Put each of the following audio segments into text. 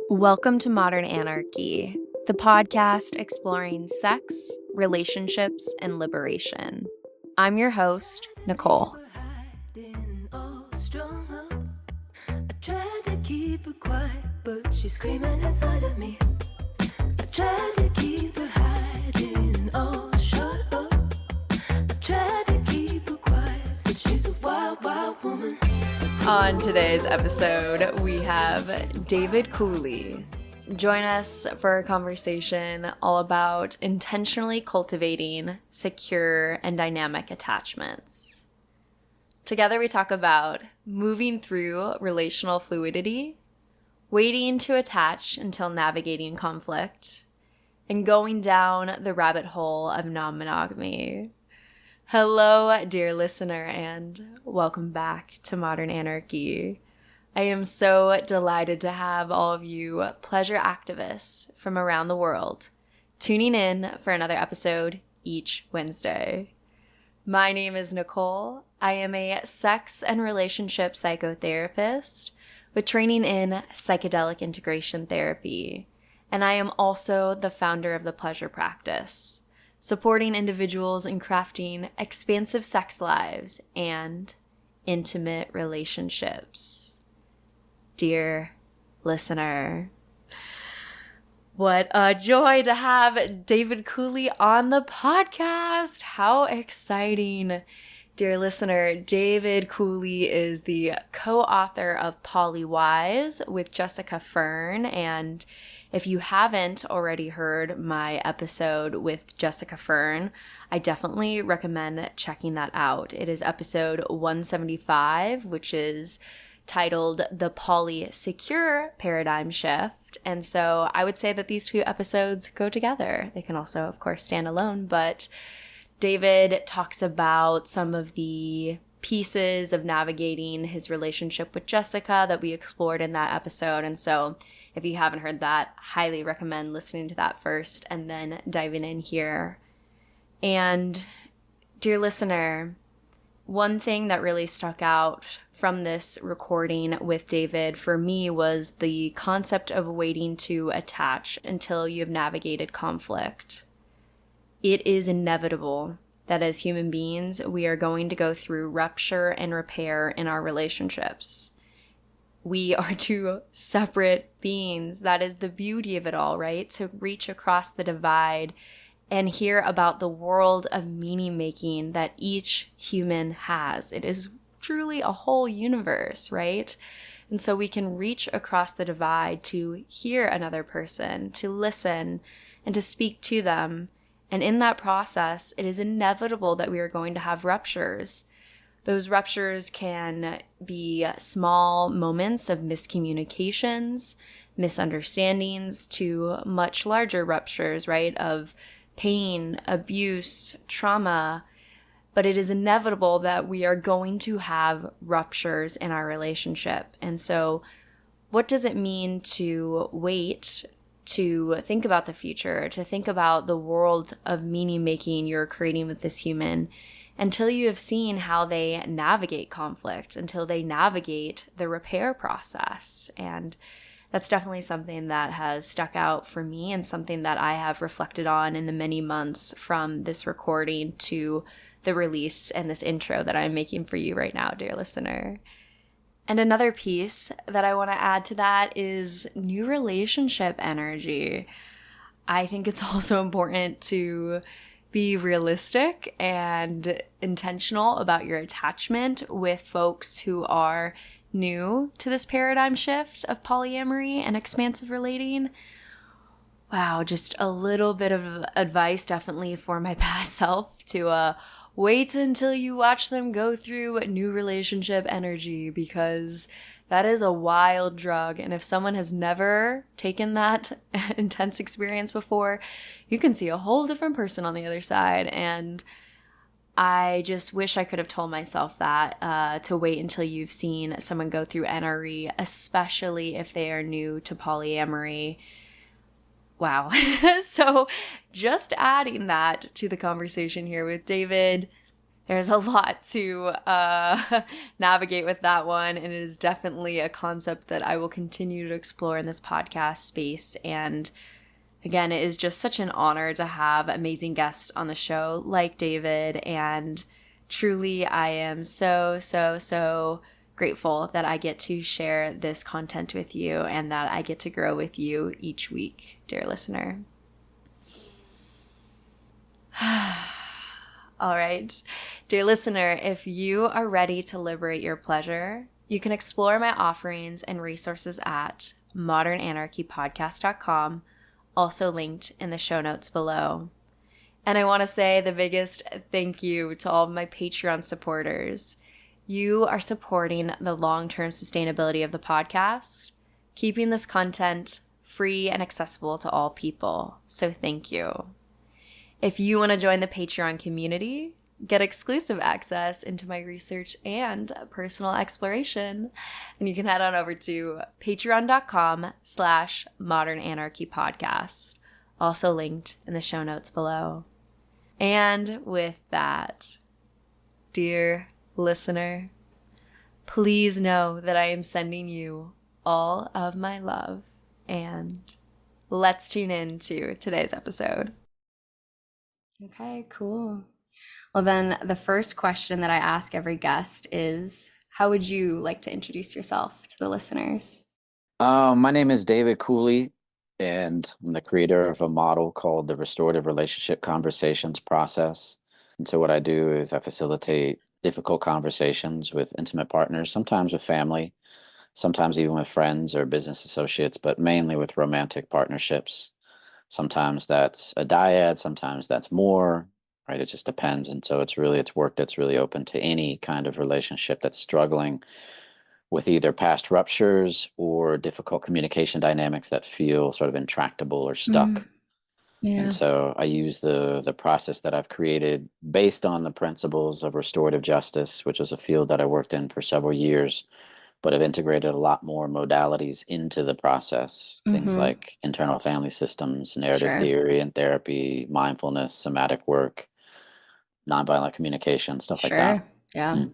Welcome to Modern Anarchy, the podcast exploring sex, relationships, and liberation. I'm your host, Nicole. I tried to keep her quiet, but she's screaming inside of me. I tried to keep her hiding, oh, shut up. I tried to keep her quiet, but she's a wild, wild woman. On today's episode, we have David Cooley. Join us for a conversation all about intentionally cultivating secure and dynamic attachments. Together we talk about moving through relational fluidity, waiting to attach until navigating conflict, and going down the rabbit hole of non-monogamy. Hello, dear listener, and welcome back to Modern Anarchy. I am so delighted to have all of you pleasure activists from around the world tuning in for another episode each Wednesday. My name is Nicole. I am a sex and relationship psychotherapist with training in psychedelic integration therapy, and I am also the founder of the Pleasure Practice, supporting individuals in crafting expansive sex lives and intimate relationships. Dear listener, what a joy to have David Cooley on the podcast. How exciting. Dear listener, David Cooley is the co-author of Polywise with Jessica Fern, and if you haven't already heard my episode with Jessica Fern, I definitely recommend checking that out. It is episode 175, which is titled The Polysecure Paradigm Shift. And so I would say that these two episodes go together. They can also, of course, stand alone, but David talks about some of the pieces of navigating his relationship with Jessica that we explored in that episode. And so if you haven't heard that, highly recommend listening to that first and then diving in here. And dear listener, one thing that really stuck out from this recording with David for me was the concept of waiting to attach until you have navigated conflict. It is inevitable that as human beings, we are going to go through rupture and repair in our relationships. We are two separate beings. That is the beauty of it all, right? To reach across the divide and hear about the world of meaning making that each human has. It is truly a whole universe, right? And so we can reach across the divide to hear another person, to listen, and to speak to them. And in that process, it is inevitable that we are going to have ruptures. Those ruptures can be small moments of miscommunications, misunderstandings, to much larger ruptures, right, of pain, abuse, trauma. But it is inevitable that we are going to have ruptures in our relationship. And so what does it mean to wait to think about the future, to think about the world of meaning making you're creating with this human, until you have seen how they navigate conflict, until they navigate the repair process? And that's definitely something that has stuck out for me and something that I have reflected on in the many months from this recording to the release and this intro that I'm making for you right now, dear listener. And another piece that I want to add to that is new relationship energy. I think it's also important to be realistic and intentional about your attachment with folks who are new to this paradigm shift of polyamory and expansive relating. Wow, just a little bit of advice definitely for my past self to wait until you watch them go through new relationship energy, because that is a wild drug. And if someone has never taken that intense experience before, you can see a whole different person on the other side. And I just wish I could have told myself that, to wait until you've seen someone go through NRE, especially if they are new to polyamory. Wow. So just adding that to the conversation here with David, There's a lot to navigate with that one, and it is definitely a concept that I will continue to explore in this podcast space. And again, it is just such an honor to have amazing guests on the show like David. And truly, I am so, so, so grateful that I get to share this content with you and that I get to grow with you each week, dear listener. All right. Dear listener, if you are ready to liberate your pleasure, you can explore my offerings and resources at modernanarchypodcast.com, also linked in the show notes below. And I want to say the biggest thank you to all of my Patreon supporters. You are supporting the long-term sustainability of the podcast, keeping this content free and accessible to all people. So thank you. If you want to join the Patreon community, get exclusive access into my research and personal exploration, and you can head on over to patreon.com/modernanarchypodcast, also linked in the show notes below. And with that, dear listener, please know that I am sending you all of my love, and let's tune in to today's episode. Okay, cool. Well, then the first question that I ask every guest is, how would you like to introduce yourself to the listeners? My name is David Cooley, and I'm the creator of a model called the Restorative Relationship Conversations Process. And so what I do is I facilitate difficult conversations with intimate partners, sometimes with family, sometimes even with friends or business associates, but mainly with romantic partnerships. Sometimes that's a dyad, sometimes that's more, right? It just depends. And so it's work that's really open to any kind of relationship that's struggling with either past ruptures or difficult communication dynamics that feel sort of intractable or stuck. Yeah. And so I use the process that I've created based on the principles of restorative justice, which is a field that I worked in for several years, but have integrated a lot more modalities into the process. Things like internal family systems, narrative theory and therapy, mindfulness, somatic work, nonviolent communication, stuff like that. Yeah.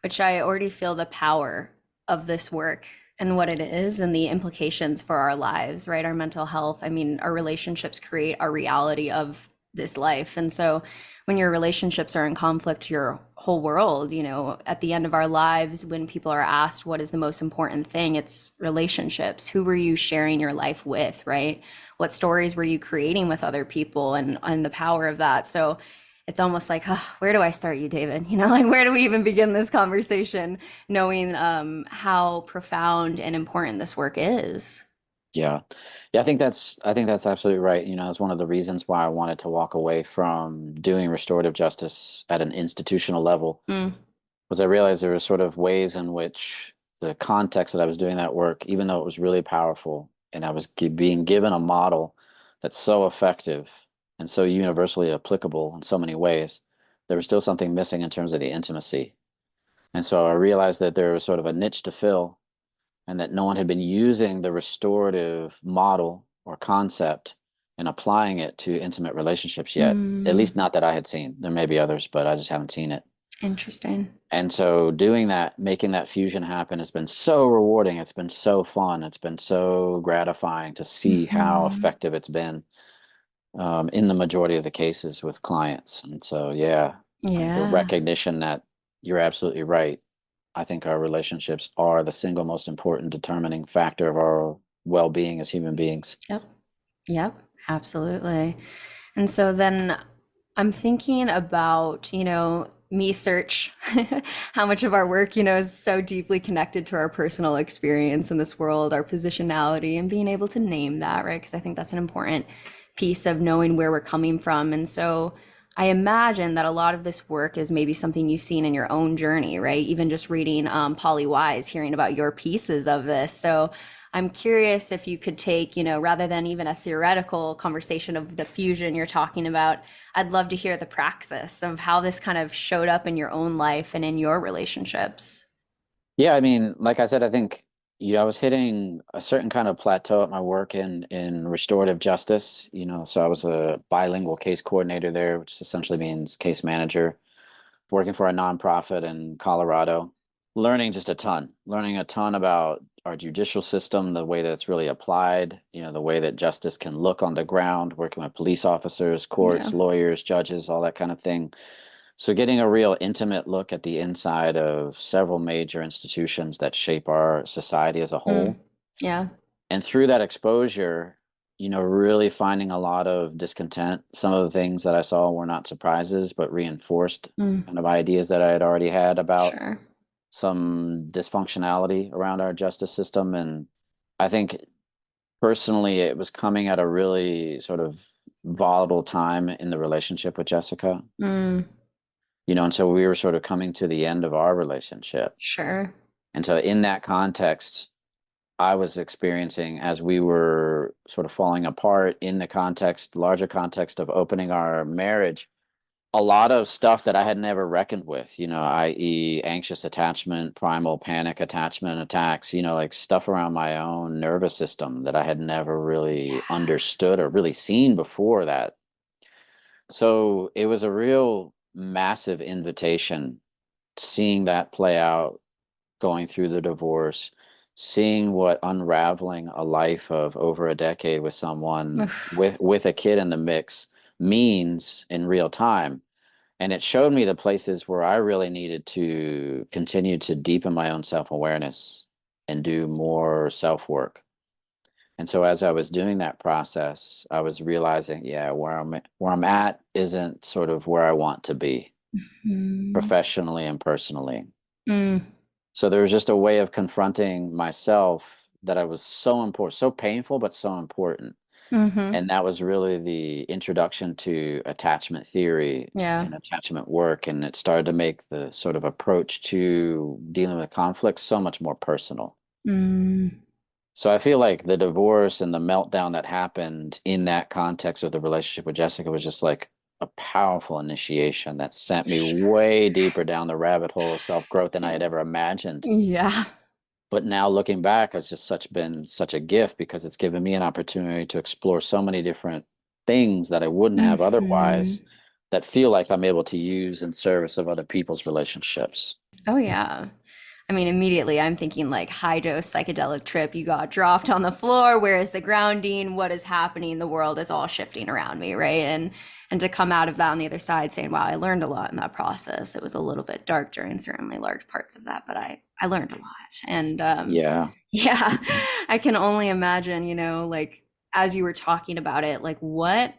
Which I already feel the power of this work and what it is and the implications for our lives, right? Our mental health. I mean, our relationships create our reality of this life. And so when your relationships are in conflict, your whole world, you know, at the end of our lives, when people are asked what is the most important thing, it's relationships. Who were you sharing your life with, right? What stories were you creating with other people, and the power of that. So it's almost like, oh, where do I start you, David? You know, like, where do we even begin this conversation, knowing how profound and important this work is? Yeah. I think that's absolutely right. You know, it's one of the reasons why I wanted to walk away from doing restorative justice at an institutional level, was I realized there were sort of ways in which the context that I was doing that work, even though it was really powerful and I was being given a model that's so effective and so universally applicable in so many ways, there was still something missing in terms of the intimacy. And so I realized that there was sort of a niche to fill, and that no one had been using the restorative model or concept and applying it to intimate relationships yet, at least not that I had seen. There may be others, but I just haven't seen it. Interesting. And so doing that, making that fusion happen has been so rewarding. It's been so fun. It's been so gratifying to see how effective it's been in the majority of the cases with clients. And so, the recognition that you're absolutely right. I think our relationships are the single most important determining factor of our well-being as human beings. Yep, absolutely. And so then I'm thinking about, you know, me search, how much of our work, you know, is so deeply connected to our personal experience in this world, our positionality, and being able to name that, right? Because I think that's an important piece of knowing where we're coming from. And so I imagine that a lot of this work is maybe something you've seen in your own journey, right? Even just reading Polywise, hearing about your pieces of this. So I'm curious if you could take, you know, rather than even a theoretical conversation of the fusion you're talking about, I'd love to hear the praxis of how this kind of showed up in your own life and in your relationships. Yeah, I mean, like I said, I think I was hitting a certain kind of plateau at my work in restorative justice. You know, so I was a bilingual case coordinator there, which essentially means case manager. working for a nonprofit in Colorado, learning a ton about our judicial system, the way that it's really applied, the way that justice can look on the ground, working with police officers, Yeah. courts, lawyers, judges, all that kind of thing. So getting a real intimate look at the inside of several major institutions that shape our society as a Mm. whole. Yeah. And through that exposure, really finding a lot of discontent. Some of the things that I saw were not surprises, but reinforced Mm. kind of ideas that I had already had about Sure. some dysfunctionality around our justice system. And I think personally, it was coming at a really sort of volatile time in the relationship with Jessica, Mm. and so we were sort of coming to the end of our relationship. Sure. And so in that context, I was experiencing, as we were sort of falling apart in the larger context of opening our marriage, a lot of stuff that I had never reckoned with, i.e., anxious attachment, primal panic attachment attacks, like stuff around my own nervous system that I had never really understood or really seen before that. So it was a real massive invitation, seeing that play out, going through the divorce, seeing what unraveling a life of over a decade with someone Oof. with a kid in the mix means in real time. And it showed me the places where I really needed to continue to deepen my own self-awareness and do more self-work. And so as I was doing that process, I was realizing, yeah, where I'm at isn't sort of where I want to be Mm. professionally and personally. Mm. So there was just a way of confronting myself that I was so important, so painful, but so important. Mm-hmm. And that was really the introduction to attachment theory Yeah. and attachment work. And it started to make the sort of approach to dealing with conflict so much more personal. Mm. So I feel like the divorce and the meltdown that happened in that context of the relationship with Jessica was just like a powerful initiation that sent me Sure. way deeper down the rabbit hole of self-growth than I had ever imagined. Yeah. But now looking back, it's just been such a gift because it's given me an opportunity to explore so many different things that I wouldn't have Mm-hmm. otherwise, that feel like I'm able to use in service of other people's relationships. Oh, yeah. I mean, immediately I'm thinking like high dose psychedelic trip. You got dropped on the floor. Where is the grounding? What is happening? The world is all shifting around me, right? And to come out of that on the other side saying, wow, I learned a lot in that process. It was a little bit dark during certainly large parts of that, but I learned a lot. And Yeah. yeah, I can only imagine, like as you were talking about it, like what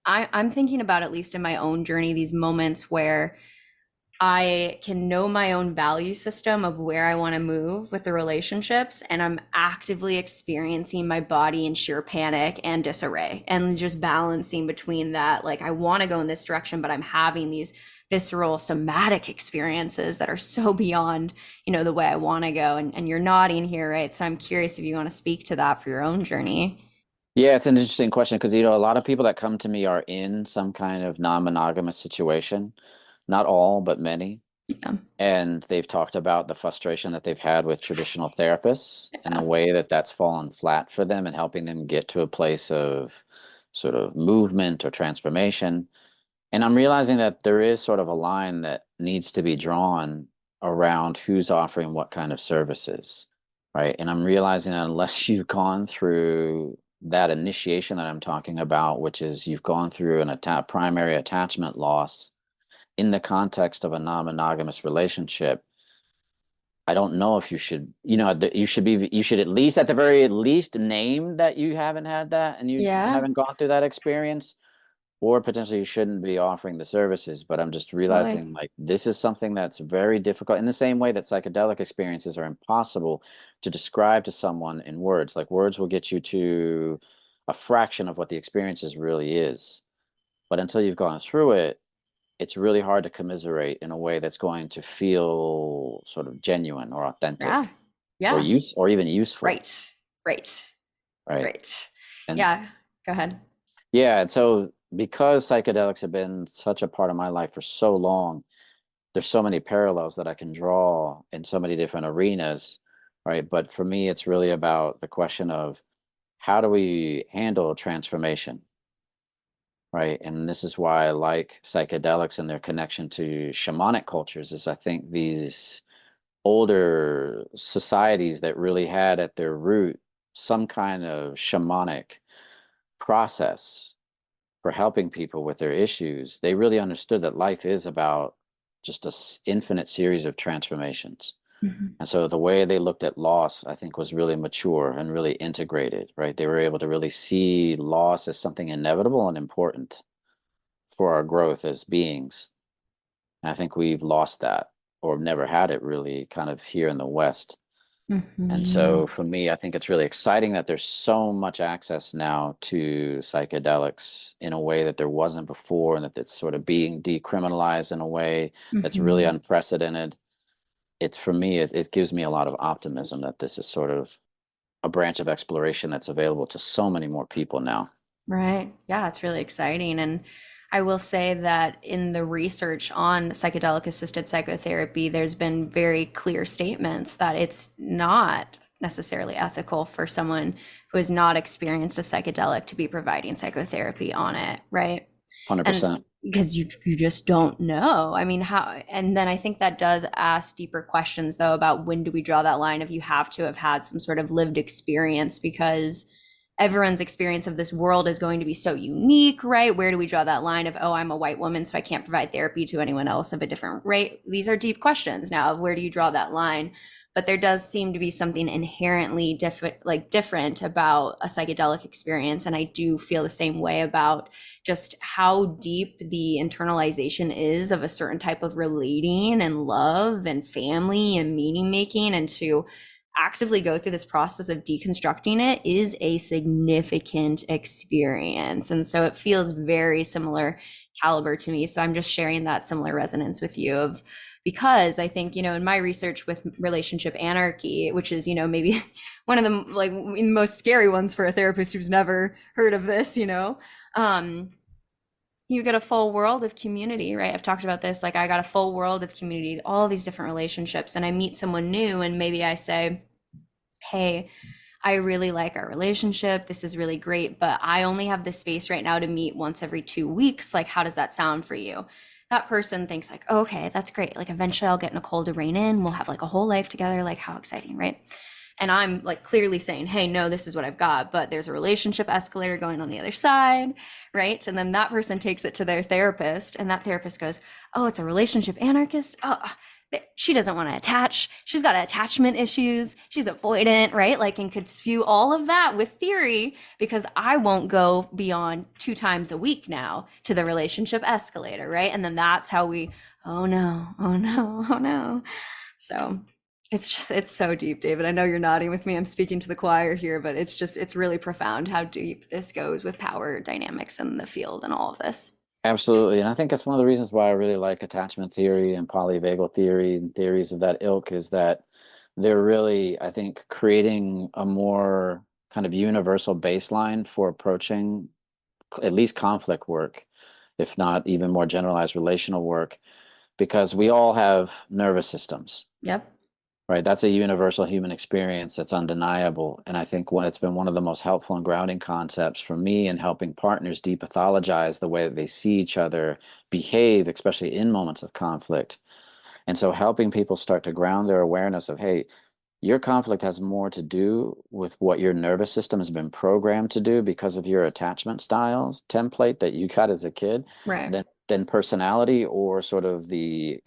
I'm thinking about, at least in my own journey, these moments where I can know my own value system of where I want to move with the relationships, and I'm actively experiencing my body in sheer panic and disarray, and just balancing between that. Like, I want to go in this direction, but I'm having these visceral somatic experiences that are so beyond, the way I want to go. And you're nodding here, right? So I'm curious if you want to speak to that for your own journey. Yeah, it's an interesting question because, a lot of people that come to me are in some kind of non-monogamous situation. Not all, but many. Yeah. And they've talked about the frustration that they've had with traditional therapists and the Yeah. way that that's fallen flat for them and helping them get to a place of sort of movement or transformation. And I'm realizing that there is sort of a line that needs to be drawn around who's offering what kind of services, right? And I'm realizing that unless you've gone through that initiation that I'm talking about, which is you've gone through an primary attachment loss in the context of a non-monogamous relationship, I don't know if you should, you should at least, at the very least, name that you haven't had that and you Yeah. haven't gone through that experience, or potentially you shouldn't be offering the services. But I'm just Totally. realizing like this is something that's very difficult in the same way that psychedelic experiences are impossible to describe to someone in words. Like words will get you to a fraction of what the experiences really is. But until you've gone through it, it's really hard to commiserate in a way that's going to feel sort of genuine or Yeah. authentic or Yeah. even useful, Right. Right. right? Right. And Yeah. Go ahead. yeah, and so because psychedelics have been such a part of my life for so long, there's so many parallels that I can draw in so many different arenas, right? But for me, it's really about the question of how do we handle transformation? right? And this is why I like psychedelics and their connection to shamanic cultures, is I think these older societies that really had at their root some kind of shamanic process for helping people with their issues, they really understood that life is about just a infinite series of transformations. Mhm. And so the way they looked at loss, I think, was really mature and really integrated, right? They were able to really see loss as something inevitable and important for our growth as beings. And I think we've lost that or never had it really kind of here in the West. And so Mhm. for me, I think it's really exciting that there's so much access now to psychedelics in a way that there wasn't before, and that it's sort of being decriminalized in a way that's really Mhm. unprecedented. It's for me, it gives me a lot of optimism that this is sort of a branch of exploration that's available to so many more people now. Right. Yeah, it's really exciting. And I will say that in the research on psychedelic assisted psychotherapy, there's been very clear statements that it's not necessarily ethical for someone who has not experienced a psychedelic to be providing psychotherapy on it, right? And 100%. because you just don't know. I mean, how, and then I think that does ask deeper questions though about when do we draw that line of you have to have had some sort of lived experience, because everyone's experience of this world is going to be so unique, right? Where do we draw that line of, oh, I'm a white woman, so I can't provide therapy to anyone else of a different rate? These are deep questions now of where do you draw that line? But there does seem to be something inherently different about a psychedelic experience. And I do feel the same way about just how deep the internalization is of a certain type of relating and love and family and meaning making, and to actively go through this process of deconstructing it is a significant experience. And so it feels very similar caliber to me. So I'm just sharing that similar resonance with you of, because I think, in my research with relationship anarchy, which is, maybe one of the most scary ones for a therapist who's never heard of this, um, you get a full world of community, right? I've talked about this. Like, I got a full world of community, all these different relationships, and I meet someone new, and maybe I say, hey, I really like our relationship. This is really great, but I only have the space right now to meet once every 2 weeks. Like, how does that sound for you? That person thinks like, oh, okay, that's great. Like, eventually I'll get Nicole to rein in. We'll have like a whole life together. Like, how exciting, right? And I'm like clearly saying, hey, no, this is what I've got, but there's a relationship escalator going on the other side, right? And then that person takes it to their therapist, and that therapist goes, oh, it's a relationship anarchist. Oh, she doesn't want to attach. She's got attachment issues. She's avoidant, right? Like, and could spew all of that with theory, because I won't go beyond 2 times a week now to the relationship escalator, right? And then that's how we, oh no, oh no, oh no. So it's so deep, David. I know you're nodding with me. I'm speaking to the choir here, but it's really profound how deep this goes with power dynamics in the field and all of this. Absolutely. And I think that's one of the reasons why I really like attachment theory and polyvagal theory and theories of that ilk, is that they're really, I think, creating a more kind of universal baseline for approaching at least conflict work, if not even more generalized relational work, because we all have nervous systems. Yep. Right, that's a universal human experience that's undeniable. And I think it's been one of the most helpful and grounding concepts for me in helping partners depathologize the way that they see each other behave, especially in moments of conflict. And so helping people start to ground their awareness of, hey, your conflict has more to do with what your nervous system has been programmed to do because of your attachment styles template that you got as a kid, Right. than personality or sort of the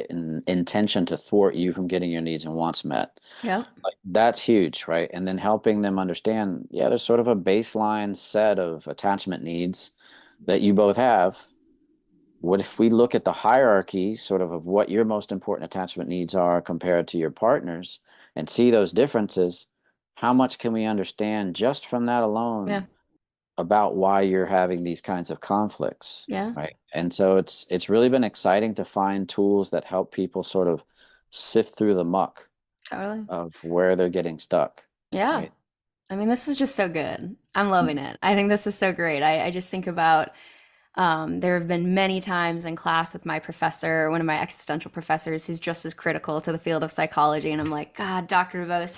intention to thwart you from getting your needs and wants met. Yep. Like, that's huge, right? And then helping them understand, yeah, there's sort of a baseline set of attachment needs that you both have. What if we look at the hierarchy sort of what your most important attachment needs are compared to your partner's, and see those differences? How much can we understand just from that Yeah. alone about why you're having these kinds of conflicts, Yeah. right? And so it's really been exciting to find tools that help people sort of sift through the muck Totally. of where they're getting stuck, Yeah. right? I mean, this is just so good. I'm loving it. I think this is so great. I just think about there have been many times in class with my professor, one of my existential professors, who's just as critical to the field of psychology. And I'm like, God, Dr. DeVos,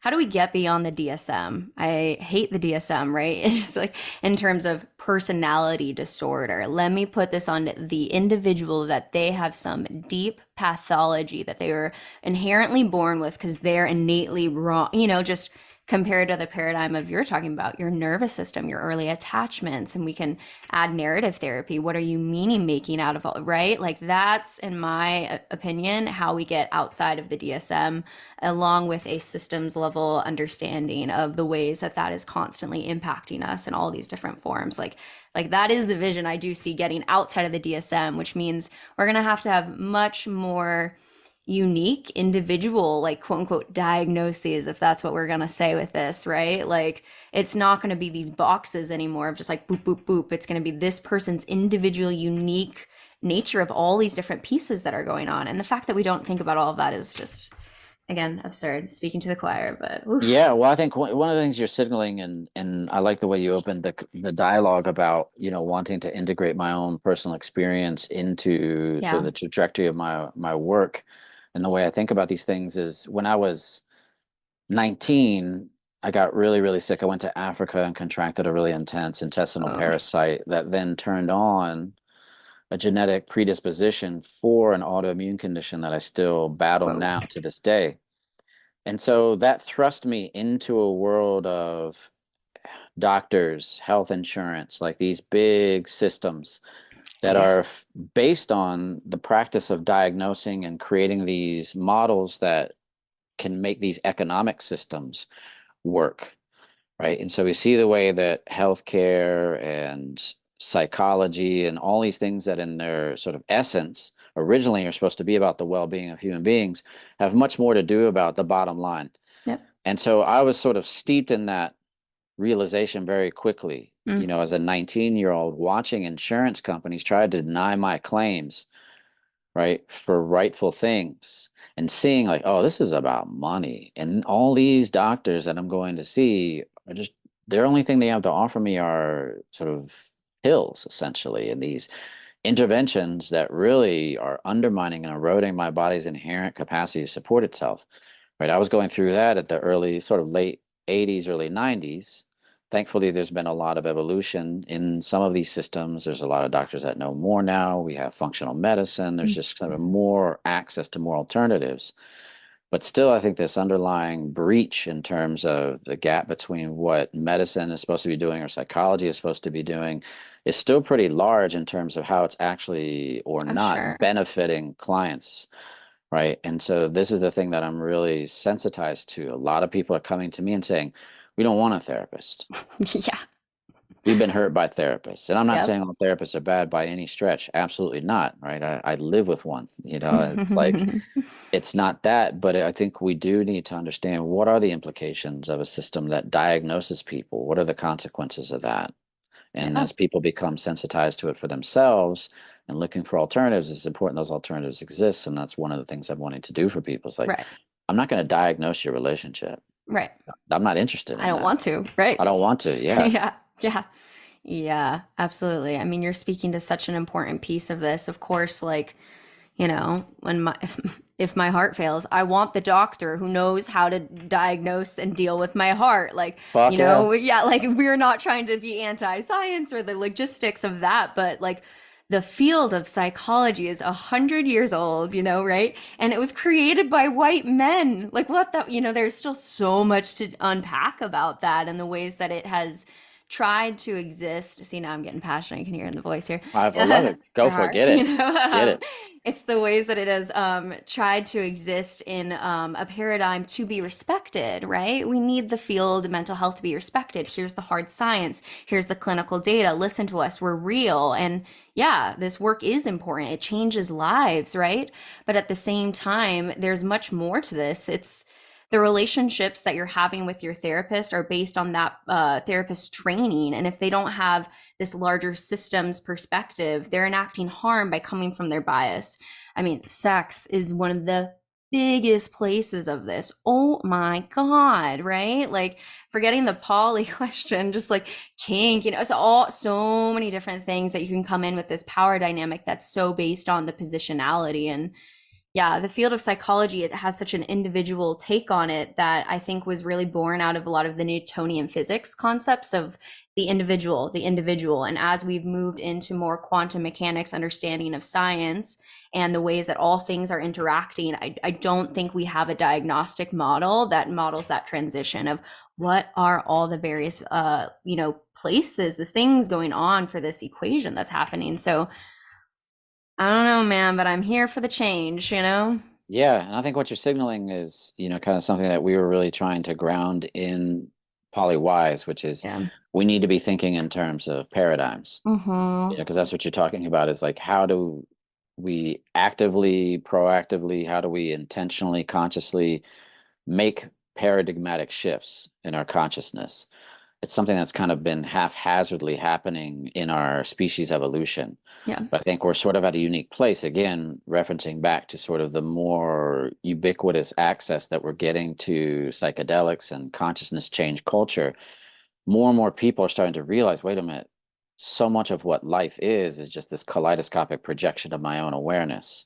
how do we get beyond the DSM? I hate the DSM, right? It's just like in terms of personality disorder. Let me put this on the individual that they have some deep pathology that they were inherently born with because they're innately wrong, just compared to the paradigm of you're talking about your nervous system, your early attachments, and we can add narrative therapy. What are you meaning making out of all, right? Like that's, in my opinion, how we get outside of the DSM, along with a systems level understanding of the ways that that is constantly impacting us in all these different forms. Like that is the vision I do see getting outside of the DSM, which means we're going to have much more unique individual, like quote unquote diagnoses, if that's what we're going to say with this, right? Like it's not going to be these boxes anymore of just like boop boop boop. It's going to be this person's individual unique nature of all these different pieces that are going on. And the fact that we don't think about all of that is just, again, absurd, speaking to the choir. But oof. Yeah, well, I think one of the things you're signaling, and I like the way you opened the dialogue about, wanting to integrate my own personal experience into sort of the trajectory of my work. And the way I think about these things is when I was 19, I got really, really sick. I went to Africa and contracted a really intense intestinal parasite that then turned on a genetic predisposition for an autoimmune condition that I still battle now to this day. And so that thrust me into a world of doctors, health insurance, like these big systems that are based on the practice of diagnosing and creating these models that can make these economic systems work, right? And so we see the way that healthcare and psychology and all these things that in their sort of essence originally are supposed to be about the well-being of human beings have much more to do about the bottom line. Yep. And so I was sort of steeped in that realization very quickly, as a 19-year-old watching insurance companies try to deny my claims, right, for rightful things, and seeing like, oh, this is about money. And all these doctors that I'm going to see are just, their only thing they have to offer me are sort of pills, essentially, and these interventions that really are undermining and eroding my body's inherent capacity to support itself, right? I was going through that at the early, sort of late 80s, early 90s. Thankfully, there's been a lot of evolution in some of these systems. There's a lot of doctors that know more now. We have functional medicine. There's just kind of more access to more alternatives. But still, I think this underlying breach in terms of the gap between what medicine is supposed to be doing or psychology is supposed to be doing is still pretty large in terms of how it's actually or not benefiting clients, right? And so this is the thing that I'm really sensitized to. A lot of people are coming to me and saying, we don't want a therapist. Yeah. We've been hurt by therapists. And I'm not saying all therapists are bad by any stretch. Absolutely not, right? I live with one, it's like, it's not that, but I think we do need to understand what are the implications of a system that diagnoses people? What are the consequences of that? And as people become sensitized to it for themselves and looking for alternatives, it's important those alternatives exist. And that's one of the things I'm wanting to do for people. It's like, I'm not going to diagnose your relationship. Right. I'm not interested in I don't that. want to. Right. I don't want to. Yeah. Yeah. Yeah. Yeah. Absolutely. I mean, you're speaking to such an important piece of this. Of course, like, when if my heart fails, I want the doctor who knows how to diagnose and deal with my heart. Like, like we're not trying to be anti-science or the logistics of that, but like the field of psychology is 100 years old, right? And it was created by white men. Like what that, there's still so much to unpack about that and the ways that it has tried to exist. See, now I'm getting passionate. You can hear it in the voice here. I love it. Go for it. Get it. Get it. It's the ways that it has tried to exist in a paradigm to be respected, right? We need the field of mental health to be respected. Here's the hard science. Here's the clinical data. Listen to us. We're real. And yeah, this work is important. It changes lives, right? But at the same time, there's much more to this. It's the relationships that you're having with your therapist are based on that therapist training. And if they don't have this larger systems perspective, they're enacting harm by coming from their bias. I mean, sex is one of the biggest places of this. Oh my God, right? Like forgetting the poly question, just like kink, it's so many different things that you can come in with this power dynamic that's so based on the positionality. And Yeah, the field of psychology, it has such an individual take on it that I think was really born out of a lot of the Newtonian physics concepts of the individual. And as we've moved into more quantum mechanics understanding of science and the ways that all things are interacting, I don't think we have a diagnostic model that models that transition of what are all the various places, the things going on for this equation that's happening. So I don't know, man, but I'm here for the change, you know? Yeah, and I think what you're signaling is, kind of something that we were really trying to ground in Polywise, which is Yeah. we need to be thinking in terms of paradigms. Mm-hmm. Because that's what you're talking about is like how do we actively, proactively, how do we intentionally, consciously make paradigmatic shifts in our consciousness? It's something that's kind of been haphazardly happening in our species evolution. Yeah. But I think we're sort of at a unique place, again, referencing back to sort of the more ubiquitous access that we're getting to psychedelics and consciousness change culture. More and more people are starting to realize, wait a minute, so much of what life is just this kaleidoscopic projection of my own awareness.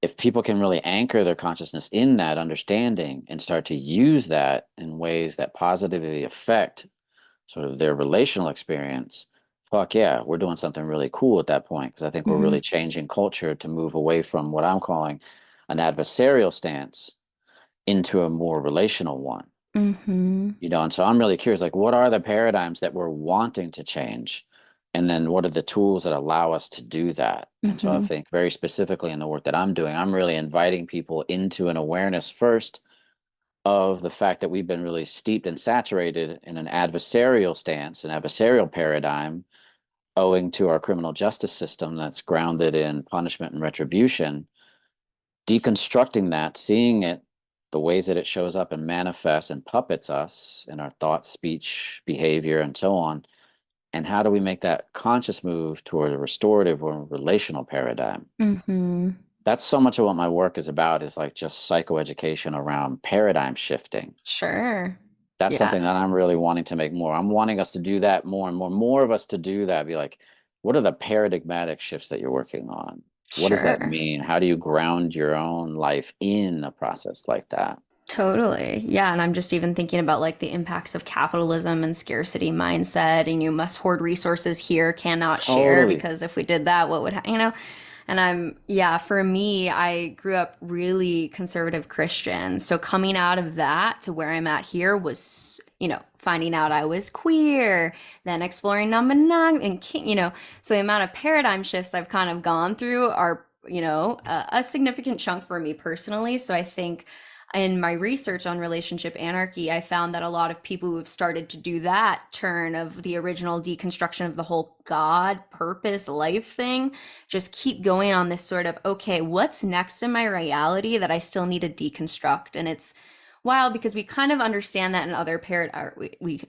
If people can really anchor their consciousness in that understanding and start to use that in ways that positively affect sort of their relational experience, fuck yeah, we're doing something really cool at that point. Because I think we're Mm-hmm. really changing culture to move away from what I'm calling an adversarial stance into a more relational one. Mm-hmm. And so I'm really curious, like, what are the paradigms that we're wanting to change? And then what are the tools that allow us to do that? And so I Mm-hmm. think very specifically in the work that I'm doing, I'm really inviting people into an awareness first of the fact that we've been really steeped and saturated in an adversarial stance, an adversarial paradigm, owing to our criminal justice system that's grounded in punishment and retribution, deconstructing that, seeing it, the ways that it shows up and manifests and puppets us in our thoughts, speech, behavior, and so on. And how do we make that conscious move toward a restorative or relational paradigm? Mm-hmm. That's so much of what my work is about, is like just psychoeducation around paradigm shifting. Sure. That's something Yeah. that I'm really wanting to make more. I'm wanting us to do that more and more of us to do that. Be like, what are the paradigmatic shifts that you're working on? What does that Sure. mean? How do you ground your own life in a process like that? Totally. Yeah. And I'm just even thinking about like the impacts of capitalism and scarcity mindset, and you must hoard resources here, cannot share, Totally. because if we did that, what would, And yeah, for me, I grew up really conservative Christian. So coming out of that to where I'm at here was, finding out I was queer, then exploring non-monogamy and so the amount of paradigm shifts I've kind of gone through are, a significant chunk for me personally. So I think in my research on relationship anarchy, I found that a lot of people who have started to do that turn of the original deconstruction of the whole God, purpose, life thing just keep going on this sort of, okay, what's next in my reality that I still need to deconstruct? And it's wild because we kind of understand that in other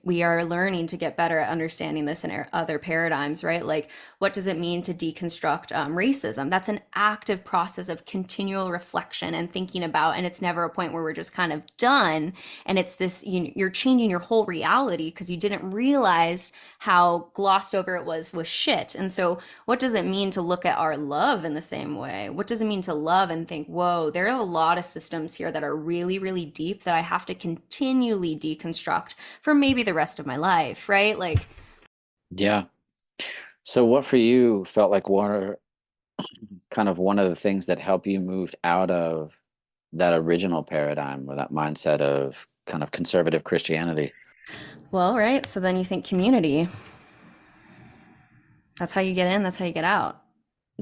we are learning to get better at understanding this in other paradigms, right? Like, what does it mean to deconstruct racism? That's an active process of continual reflection and thinking about, and it's never a point where we're just kind of done. And it's this, you're changing your whole reality because you didn't realize how glossed over it was shit. And so what does it mean to look at our love in the same way? What does it mean to love and think, whoa, there are a lot of systems here that are really, really deep that I have to continually deconstruct for maybe the rest of my life, right? Like, Yeah. So what for you felt like one of the things that helped you move out of that original paradigm or that mindset of kind of conservative Christianity? well, right. So then you think community. That's how you get in, that's how you get out.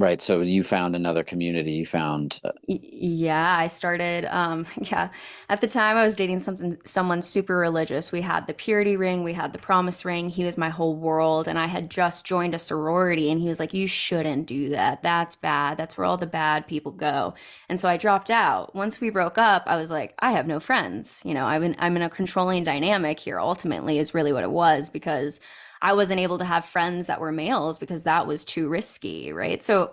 Right. So you found another community. You found, Yeah, I started yeah. At the time I was dating someone super religious. We had the purity ring, we had the promise ring. He was my whole world, and I had just joined a sorority, and he was like, "You shouldn't do that. That's bad. That's where all the bad people go." And so I dropped out. Once we broke up, I was like, "I have no friends." I'm in a controlling dynamic here ultimately is really what it was, because I wasn't able to have friends that were males because that was too risky, right? So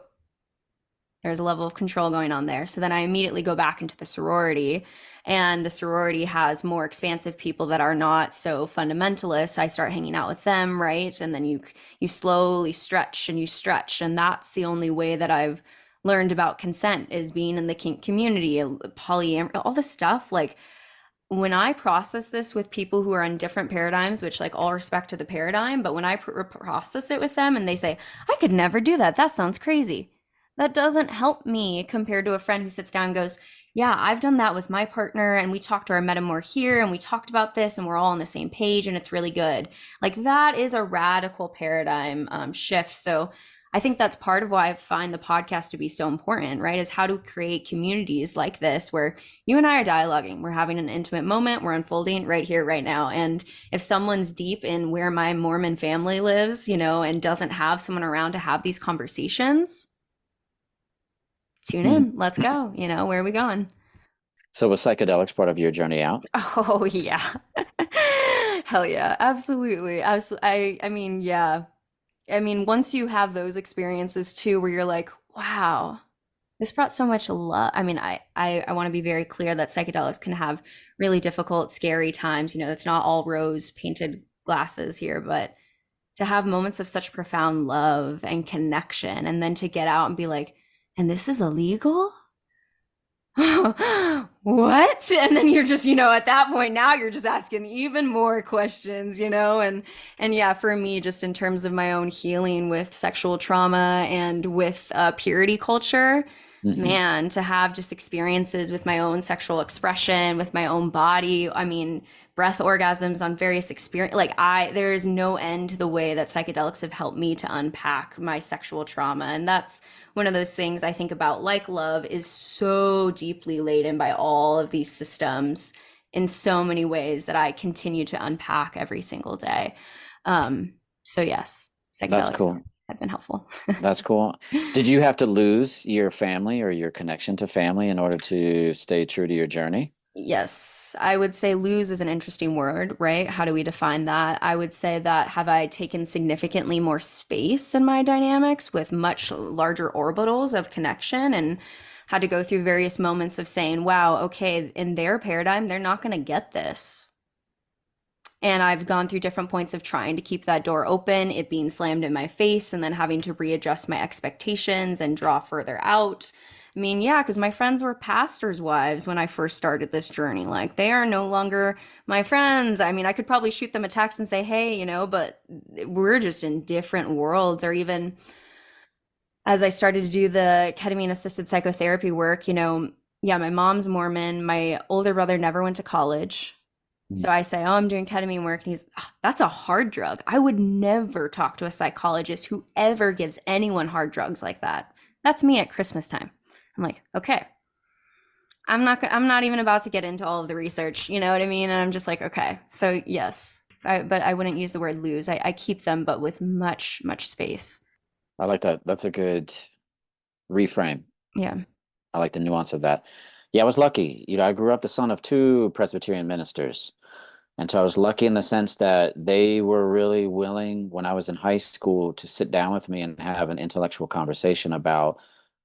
there's a level of control going on there. So then I immediately go back into the sorority, and the sorority has more expansive people that are not so fundamentalist. I start hanging out with them, right? And then you slowly stretch and you stretch, and that's the only way that I've learned about consent is being in the kink community, polyamory, all this stuff. Like when I process this with people who are in different paradigms, which like all respect to the paradigm, but when I process it with them and they say, I could never do that. That sounds crazy. That doesn't help me compared to a friend who sits down and goes, yeah, I've done that with my partner and we talked or I met him more here and we talked about this and we're all on the same page and it's really good. Like that is a radical paradigm shift. So I think that's part of why I find the podcast to be so important, right? Is how to create communities like this where you and I are dialoguing. We're having an intimate moment. We're unfolding right here, right now. And if someone's deep in where my Mormon family lives, you know, and doesn't have someone around to have these conversations, tune in. Let's go. You know, where are we going? So was psychedelics part of your journey out? Oh, yeah. Hell yeah. Absolutely. I mean, yeah. I mean, once you have those experiences too, where you're like, wow, this brought so much love. I mean, I want to be very clear that psychedelics can have really difficult, scary times. You know, it's not all rose painted glasses here, but to have moments of such profound love and connection, and then to get out and be like, and this is illegal? What? And then you're just, you know, at that point now you're just asking even more questions, you know, and yeah, for me, just in terms of my own healing with sexual trauma and with purity culture, man, to have just experiences with my own sexual expression, with my own body. I mean, breath orgasms on various experience. Like there is no end to the way that psychedelics have helped me to unpack my sexual trauma. And that's one of those things I think about, like love is so deeply laden by all of these systems in so many ways that I continue to unpack every single day. So yes, That's psychedelics cool. have been helpful. That's cool. Did you have to lose your family or your connection to family in order to stay true to your journey? Yes, I would say lose is an interesting word, right? How do we define that? I would say that have I taken significantly more space in my dynamics with much larger orbitals of connection and had to go through various moments of saying, wow, okay, in their paradigm, they're not going to get this. And I've gone through different points of trying to keep that door open, it being slammed in my face, and then having to readjust my expectations and draw further out. I mean, yeah, because my friends were pastors' wives when I first started this journey. Like, they are no longer my friends. I mean, I could probably shoot them a text and say, hey, you know, but we're just in different worlds. Or even as I started to do the ketamine assisted psychotherapy work, you know, yeah, my mom's Mormon. My older brother never went to college. So I say, oh, I'm doing ketamine work. And he's, "Ah, that's a hard drug. I would never talk to a psychologist who ever gives anyone hard drugs like that. That's me at Christmas time." I'm like, okay, I'm not even about to get into all of the research. You know what I mean? And I'm just like, okay, so yes, but I wouldn't use the word lose. I keep them, but with much, much space. I like that. That's a good reframe. Yeah. I like the nuance of that. Yeah, I was lucky. You know, I grew up the son of two Presbyterian ministers. And so I was lucky in the sense that they were really willing when I was in high school to sit down with me and have an intellectual conversation about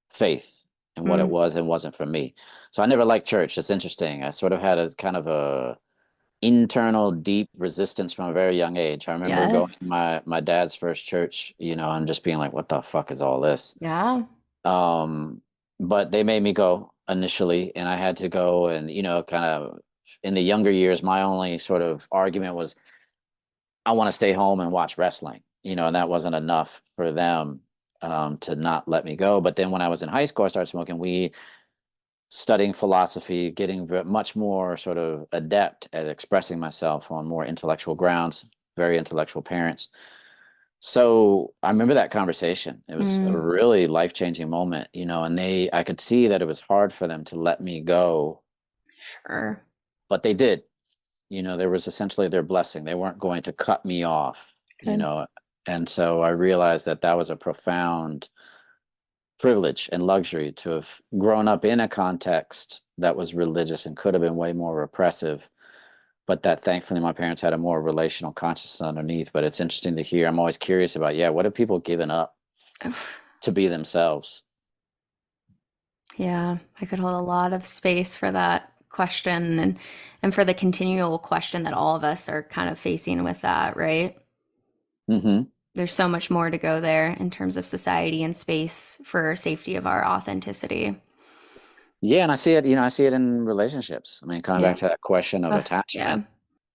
faith and what it Mm, was and wasn't for me. So I never liked church. It's interesting. I sort of had a kind of a internal deep resistance from a very young age. I remember going to yes. my dad's first church, you know, and just being like, what the fuck is all this? Yeah. Um, but they made me go initially, and I had to go. And, you know, kind of in the younger years, my only sort of argument was, I want to stay home and watch wrestling, you know, and that wasn't enough for them to not let me go. But then when I was in high school, I started smoking weed, studying philosophy, getting much more sort of adept at expressing myself on more intellectual grounds, very intellectual parents. So I remember that conversation. It was a Mm, really life-changing moment, you know, and I could see that it was hard for them to let me go, sure. but they did. You know, there was essentially their blessing. They weren't going to cut me off, you Good. know. And so I realized that that was a profound privilege and luxury to have grown up in a context that was religious and could have been way more repressive, but that thankfully my parents had a more relational consciousness underneath. But it's interesting to hear. I'm always curious about, yeah, what have people given up Oof. to be themselves? Yeah, I could hold a lot of space for that question and for the continual question that all of us are kind of facing with that, right? Mm-hmm. There's so much more to go there in terms of society and space for safety of our authenticity. Yeah, and I see it, I see it in relationships. I mean, coming Yeah. back to that question of Oh, yeah, attachment,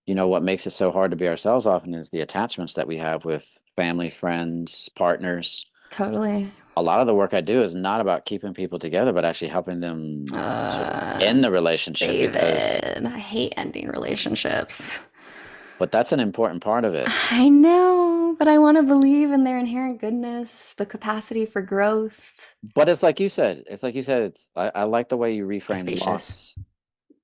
what makes it so hard to be ourselves often is the attachments that we have with family, friends, partners. totally. A lot of the work I do is not about keeping people together, but actually helping them sort of Uh, end the relationship because, David, I hate ending relationships. but that's an important part of it. I know, but I want to believe in their inherent goodness, the capacity for growth, But I like the way you reframe spacious. loss,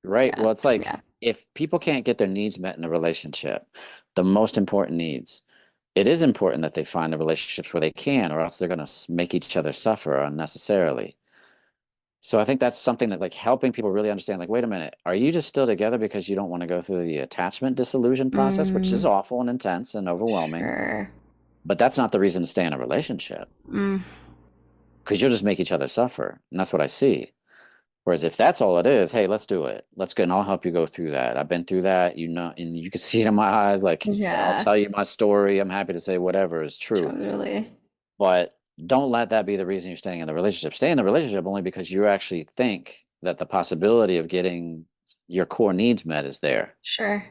right? Yeah, Well, it's like yeah. if people can't get their needs met in a relationship, the most important needs, it is important that they find the relationships where they can, or else they're going to make each other suffer unnecessarily. So I think that's something that like helping people really understand, like, wait a minute, are you just still together because you don't want to go through the attachment disillusion process, which is Mm, awful and intense and overwhelming, sure. but that's not the reason to stay in a relationship Mm, because you'll just make each other suffer. And that's what I see. Whereas if that's all it is, hey, let's do it. Let's go and I'll help you go through that. I've been through that, and you can see it in my eyes. Like, I'll yeah, tell you my story. I'm happy to say whatever is true. totally. But don't let that be the reason you're staying in the relationship. Stay in the relationship only because you actually think that the possibility of getting your core needs met is there. Sure.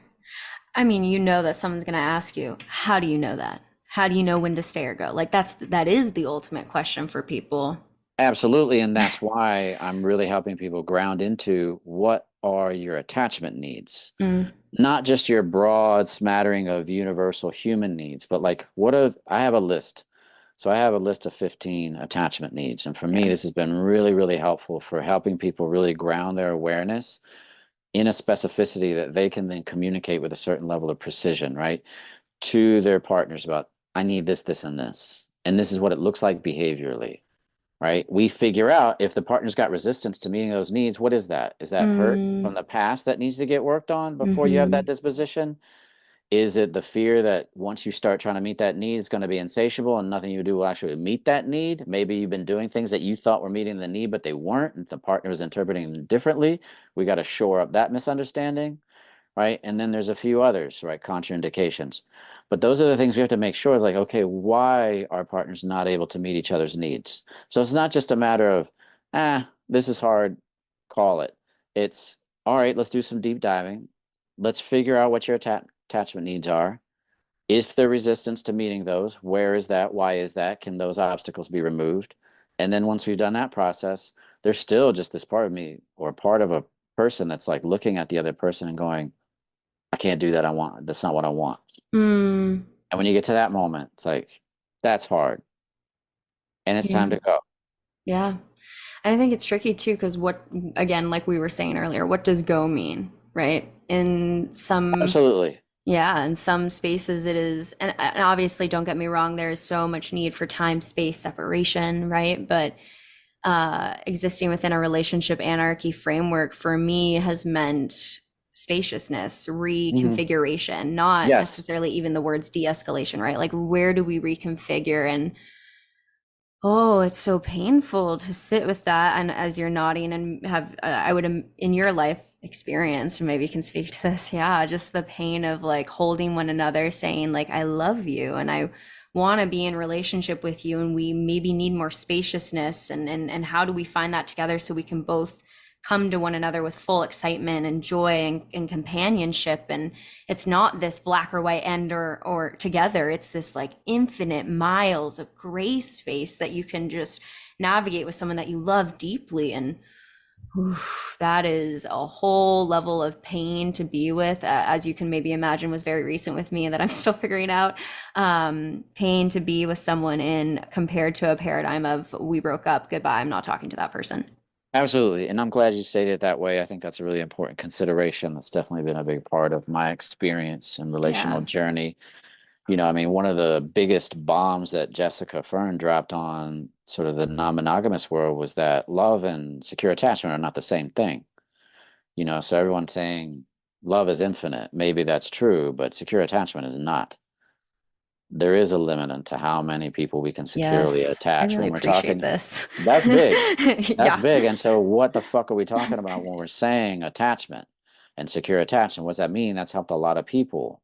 I mean, you know that someone's going to ask you, how do you know that? How do you know when to stay or go? Like that is the ultimate question for people. Absolutely. And that's why I'm really helping people ground into what are your attachment needs? Mm, Not just your broad smattering of universal human needs, but like I have a list. So I have a list of 15 attachment needs. And for me, yeah. this has been really, really helpful for helping people really ground their awareness in a specificity that they can then communicate with a certain level of precision, right? To their partners about, I need this, this, and this. And this is what it looks like behaviorally, right? We figure out if the partner's got resistance to meeting those needs, what is that? Is that hurt Mm, from the past that needs to get worked on before you have that mm-hmm. disposition? Is it the fear that once you start trying to meet that need, it's going to be insatiable and nothing you do will actually meet that need? Maybe you've been doing things that you thought were meeting the need, but they weren't, and the partner was interpreting them differently. We got to shore up that misunderstanding, right? And then there's a few others, right? Contraindications. But those are the things we have to make sure is like, okay, why are partners not able to meet each other's needs? So it's not just a matter of, this is hard, call it. It's, all right, let's do some deep diving. Let's figure out what your attachment needs are. If there's resistance to meeting those, where is that? Why is that? Can those obstacles be removed? And then once we've done that process, there's still just this part of me or part of a person that's like looking at the other person and going, I can't do that. That's not what I want. Mm, And when you get to that moment, it's like, that's hard. And it's yeah. time to go. Yeah. And I think it's tricky too, because again, like we were saying earlier, what does go mean, right? Absolutely. Yeah, in some spaces it is, and obviously, don't get me wrong, there is so much need for time, space, separation, right? But existing within a relationship anarchy framework for me has meant spaciousness, Hmm. reconfiguration, not Yes. necessarily even the words de-escalation, right? Like, where do we reconfigure? And oh, it's so painful to sit with that. And as you're nodding and have, I would, in your life experience, and maybe you can speak to this, yeah, just the pain of like holding one another, saying, like, I love you and I want to be in relationship with you. And we maybe need more spaciousness. And how do we find that together so we can both come to one another with full excitement and joy and companionship? And it's not this black or white end or together. It's this like infinite miles of gray space that you can just navigate with someone that you love deeply. And oof, that is a whole level of pain to be with, as you can maybe imagine was very recent with me, and that I'm still figuring out. Pain to be with someone in, compared to a paradigm of, we broke up, goodbye, I'm not talking to that person. Absolutely. And I'm glad you stated it that way. I think that's a really important consideration. That's definitely been a big part of my experience and relational Yeah. journey. I mean, one of the biggest bombs that Jessica Fern dropped on sort of the non-monogamous world was that love and secure attachment are not the same thing. So everyone's saying love is infinite. Maybe that's true, but secure attachment is not. There is a limit into how many people we can securely Yes, I attach really when we're appreciate talking. this. That's big. That's Yeah. big. And so what the fuck are we talking about when we're saying attachment and secure attachment? What does that mean? That's helped a lot of people,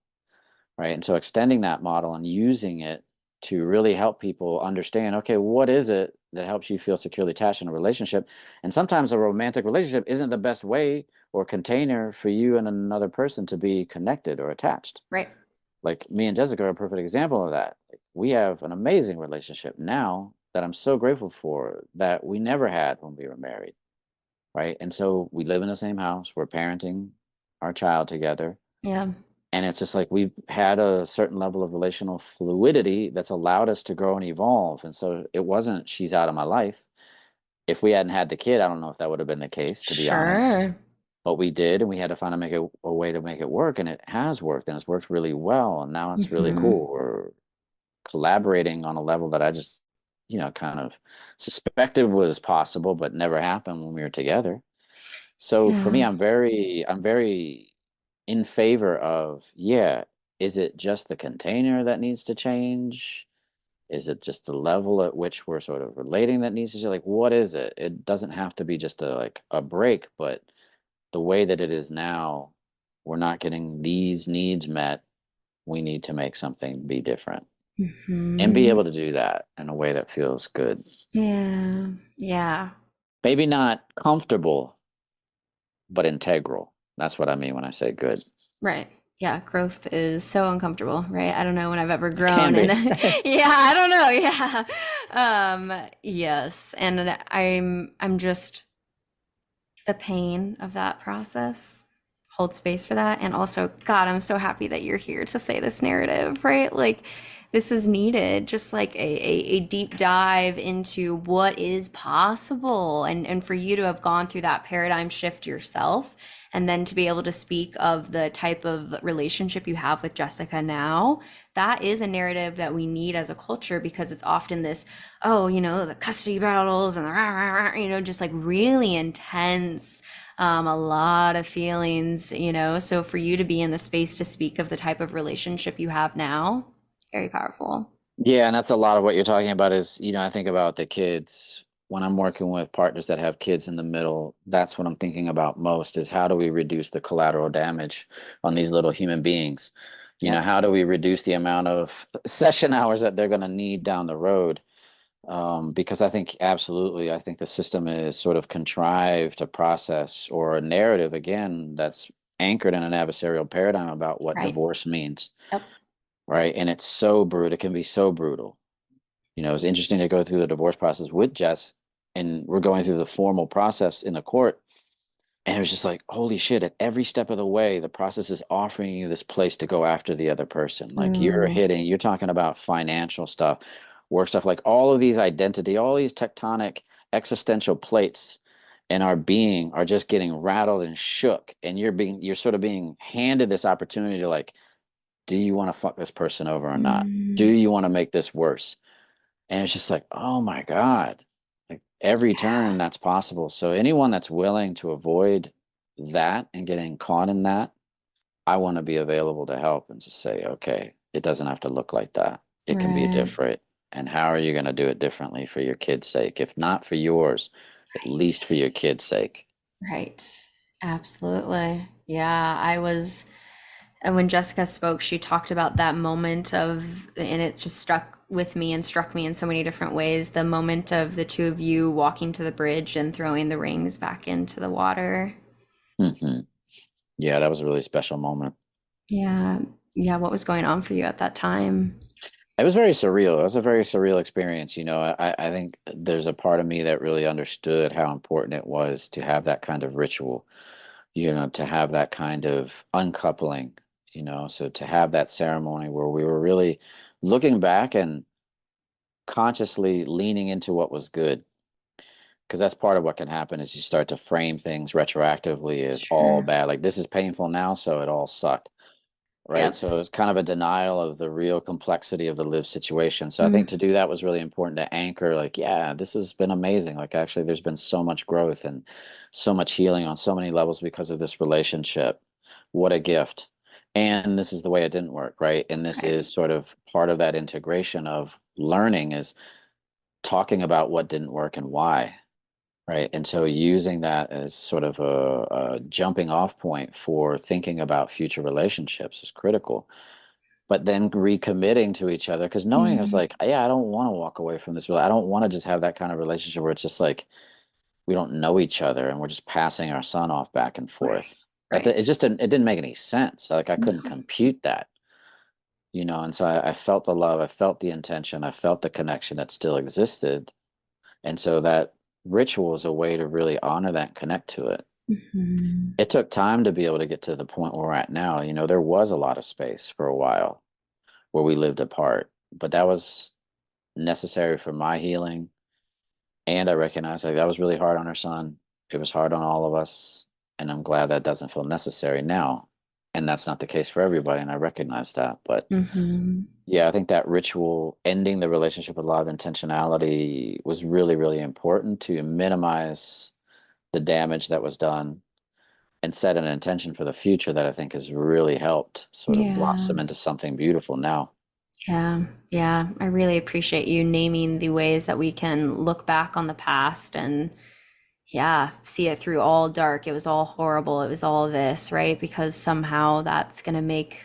right? And so extending that model and using it to really help people understand, okay, what is it that helps you feel securely attached in a relationship? And sometimes a romantic relationship isn't the best way or container for you and another person to be connected or attached. Right. Like me and Jessica are a perfect example of that. Like, we have an amazing relationship now that I'm so grateful for that we never had when we were married, right? And so we live in the same house, we're parenting our child together, Yeah. and it's just like we've had a certain level of relational fluidity that's allowed us to grow and evolve. And so it wasn't she's out of my life. If we hadn't had the kid, I don't know if that would have been the case, to be honest. Sure. But we did, and we had to find a way to make it work, and it has worked, and it's worked really well. And now it's really Hmm. cool. We're collaborating on a level that I just, kind of suspected was possible, but never happened when we were together. So for me, Yeah. I'm very in favor of, yeah, is it just the container that needs to change? Is it just the level at which we're sort of relating that needs to change? Like, what is it? It doesn't have to be just a break, but the way that it is now, we're not getting these needs met. We need to make something be different and be Hmm. able to do that in a way that feels good. Yeah. Yeah. Maybe not comfortable, but integral. That's what I mean when I say good. Right. Yeah, growth is so uncomfortable, right? I don't know when I've ever It can grown and be. yeah, I don't know. Yeah. Yes, and I'm just the pain of that process. Hold space for that. And also, God, I'm so happy that you're here to say this narrative, right? Like, this is needed, just like a deep dive into what is possible. And for you to have gone through that paradigm shift yourself, and then to be able to speak of the type of relationship you have with Jessica now, that is a narrative that we need as a culture because it's often this, oh, the custody battles and the rah, rah, rah, just like really intense, a lot of feelings. So for you to be in the space to speak of the type of relationship you have now, very powerful. Yeah, and that's a lot of what you're talking about is, I think about the kids. When I'm working with partners that have kids in the middle, that's what I'm thinking about most is how do we reduce the collateral damage on these little human beings? Yep. How do we reduce the amount of session hours that they're going to need down the road? Because I think absolutely, I think the system is sort of contrived to process or a narrative, again, that's anchored in an adversarial paradigm about what Right. divorce means, Yep. right? And it's so brutal. It can be so brutal. It's interesting to go through the divorce process with Jess, and we're going through the formal process in the court. And it was just like, holy shit, at every step of the way, the process is offering you this place to go after the other person. Like Mm, you're talking about financial stuff, work stuff, like all of these identity, all these tectonic existential plates in our being are just getting rattled and shook. And you're sort of being handed this opportunity to like, do you want to fuck this person over or not? Do mm, you want to make this worse? And it's just like, oh my God, like every turn that's possible. So anyone that's willing to avoid that and getting caught in that, I want to be available to help and just say, okay, it doesn't have to look like that. It can be right. different. And how are you going to do it differently for your kid's sake? If not for yours, at least for your kid's sake. Right. Absolutely. Yeah, and when Jessica spoke, she talked about that moment of, and it just stuck with me and struck me in so many different ways, the moment of the two of you walking to the bridge and throwing the rings back into the water. Hmm. Yeah, that was a really special moment. Yeah. Yeah. What was going on for you at that time? It was very surreal. It was a very surreal experience. I think there's a part of me that really understood how important it was to have that kind of ritual, to have that kind of uncoupling, so to have that ceremony where we were really looking back and consciously leaning into what was good. Because that's part of what can happen is you start to frame things retroactively as all Sure. bad. Like this is painful now, so it all sucked. Right. Yep. So it's kind of a denial of the real complexity of the lived situation. So I Mm, think to do that was really important to anchor, like, yeah, this has been amazing. Like, actually, there's been so much growth and so much healing on so many levels because of this relationship. What a gift. And this is the way it didn't work. Right. And this right. is sort of part of that integration of learning is talking about what didn't work and why. Right. And so using that as sort of a jumping off point for thinking about future relationships is critical. but then recommitting to each other, because knowing it was Mm, like, yeah, I don't want to walk away from this. I don't want to just have that kind of relationship where it's just like we don't know each other and we're just passing our son off back and right. forth. It Right. just didn't make any sense. Like I couldn't No. compute that, and so I felt the love, I felt the intention, I felt the connection that still existed. And so that ritual is a way to really honor that and connect to it. Mhm. It took time to be able to get to the point where we're at now. There was a lot of space for a while where we lived apart, but that was necessary for my healing. And I recognized like that was really hard on our son. It was hard on all of us. And I'm glad that doesn't feel necessary now. And that's not the case for everybody. And I recognize that. But Mhm. yeah, I think that ritual, ending the relationship with a lot of intentionality, was really, really important to minimize the damage that was done and set an intention for the future that I think has really helped sort of Yeah. blossom into something beautiful now. Yeah. Yeah. I really appreciate you naming the ways that we can look back on the past and yeah, see it through all dark. It was all horrible. It was all this, right? Because somehow that's going to make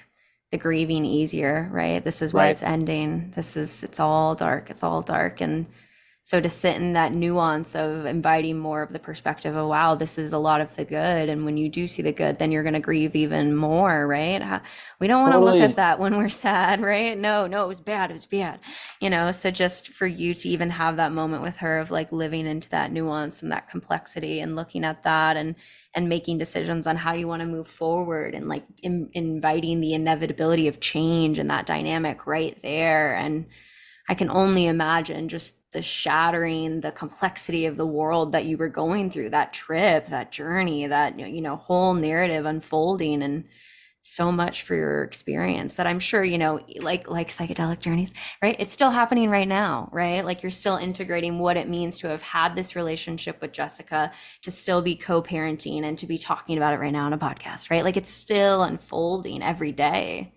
the grieving easier, right? This is why Right. it's ending. It's all dark. It's all dark. And so to sit in that nuance of inviting more of the perspective of, wow, this is a lot of the good. And when you do see the good, then you're going to grieve even more, right? We don't want to look at Totally. that when we're sad, right? No, no, it was bad. It was bad. So just for you to even have that moment with her of like living into that nuance and that complexity and looking at that and making decisions on how you want to move forward and like inviting the inevitability of change and that dynamic right there. And I can only imagine just the shattering, the complexity of the world that you were going through, that trip, that journey, that, whole narrative unfolding and so much for your experience that I'm sure, like psychedelic journeys, right? It's still happening right now, right? Like you're still integrating what it means to have had this relationship with Jessica, to still be co-parenting and to be talking about it right now on a podcast, right? Like it's still unfolding every day.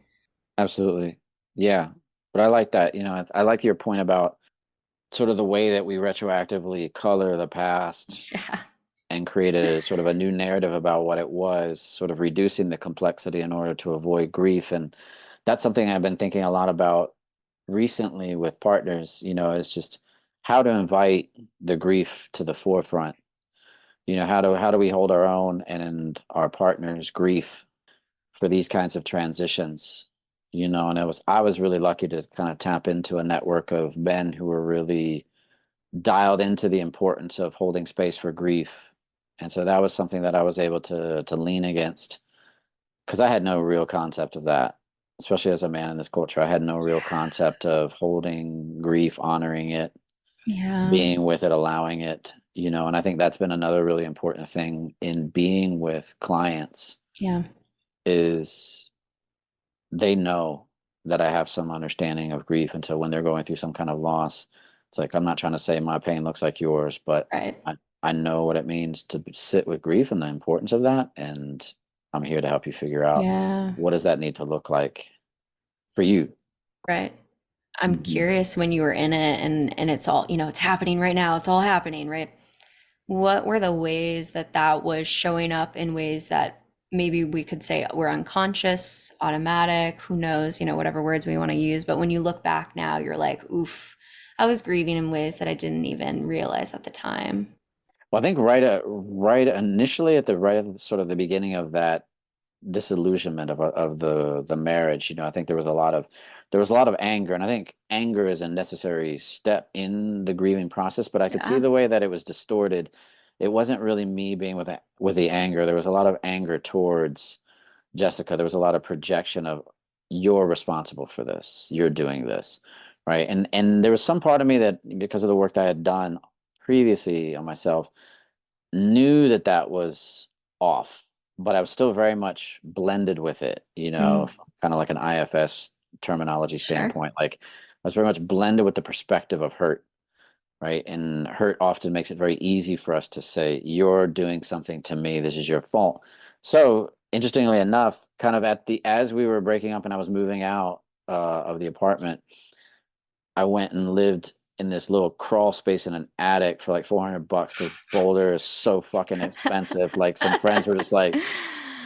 Absolutely. Yeah. But I like that. I like your point about sort of the way that we retroactively color the past Yeah. and create a sort of a new narrative about what it was, sort of reducing the complexity in order to avoid grief. And that's something I've been thinking a lot about recently with partners. It's just how to invite the grief to the forefront. How do we hold our own and our partner's grief for these kinds of transitions? And I was really lucky to kind of tap into a network of men who were really dialed into the importance of holding space for grief. And so that was something that I was able to lean against, because I had no real concept of that, especially as a man in this culture. I had no real concept of holding grief, honoring it, Yeah. being with it, allowing it, and I think that's been another really important thing in being with clients Yeah. is they know that I have some understanding of grief. And so when they're going through some kind of loss, it's like, I'm not trying to say my pain looks like yours, but Right. I know what it means to sit with grief and the importance of that. And I'm here to help you figure out Yeah. what does that need to look like for you. Right. I'm Mhm. curious when you were in it and it's all, it's happening right now. It's all happening, right? What were the ways that that was showing up in ways that maybe we could say were unconscious, automatic, who knows, whatever words we want to use. But when you look back now, you're like, oof, I was grieving in ways that I didn't even realize at the time. Well, I think right initially at the sort of the beginning of that disillusionment of the marriage, I think there was a lot of anger, and I think anger is a necessary step in the grieving process, but I could see Yeah. the way that it was distorted. It wasn't really me being with the anger. There was a lot of anger towards Jessica. There was a lot of projection of, you're responsible for this, you're doing this, right? And there was some part of me that, because of the work that I had done previously on myself, knew that that was off, but I was still very much blended with it, Mm, kind of like an IFS terminology sure. standpoint. Like I was very much blended with the perspective of hurt, right? And hurt often makes it very easy for us to say, you're doing something to me, this is your fault. So interestingly enough, kind of as we were breaking up and I was moving out of the apartment, I went and lived in this little crawl space in an attic for like $400 because Boulder is so fucking expensive. Like some friends were just like,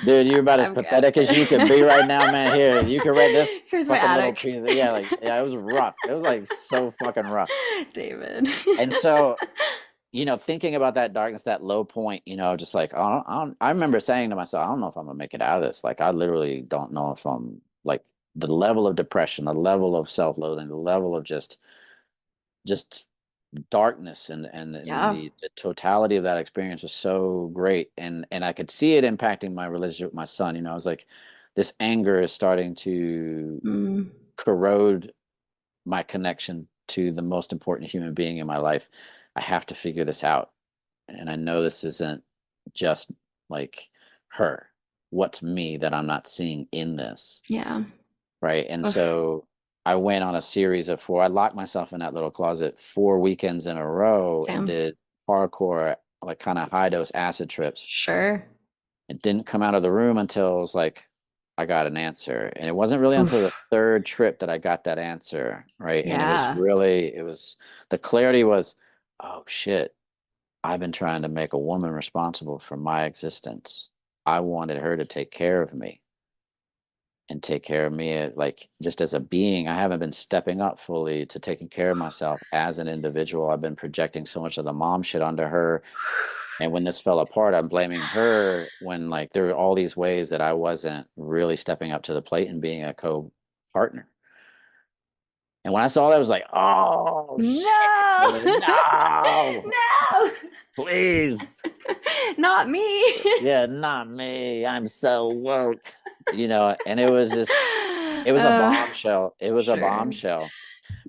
Dude, you're about as I'm good. pathetic as you can be right now, man. Here, you can read this Here's my fucking little attic. piece. Yeah, like, yeah, it was rough. It was like so fucking rough. David. And so, thinking about that darkness, that low point, just like, I remember saying to myself, I don't know if I'm gonna make it out of this. Like, I literally don't know if I'm like the level of depression, the level of self-loathing, the level of just darkness and Yeah. the totality of that experience was so great. And I could see it impacting my relationship with my son. I was like, this anger is starting to Mm. corrode my connection to the most important human being in my life. I have to figure this out. And I know this isn't just like her. What's me that I'm not seeing in this? Yeah. Right. And Oof. so I went on a series of four. I locked myself in that little closet 4 weekends in a row and Damn. did hardcore, like kind of high dose acid trips. Sure. It didn't come out of the room until it was like I got an answer. And it wasn't really until the Oof. third trip that I got that answer. Right. And Yeah. the clarity was, oh shit, I've been trying to make a woman responsible for my existence. I wanted her to take care of me and take care of me, like just as a being. I haven't been stepping up fully to taking care of myself as an individual. I've been projecting so much of the mom shit onto her. And when this fell apart, I'm blaming her when like there were all these ways that I wasn't really stepping up to the plate and being a co-partner. And when I saw that, I was like, oh shit, No. no, No. please. Not me. Yeah, not me. I'm so woke. And it was a Uh, bombshell. It was a sure. bombshell.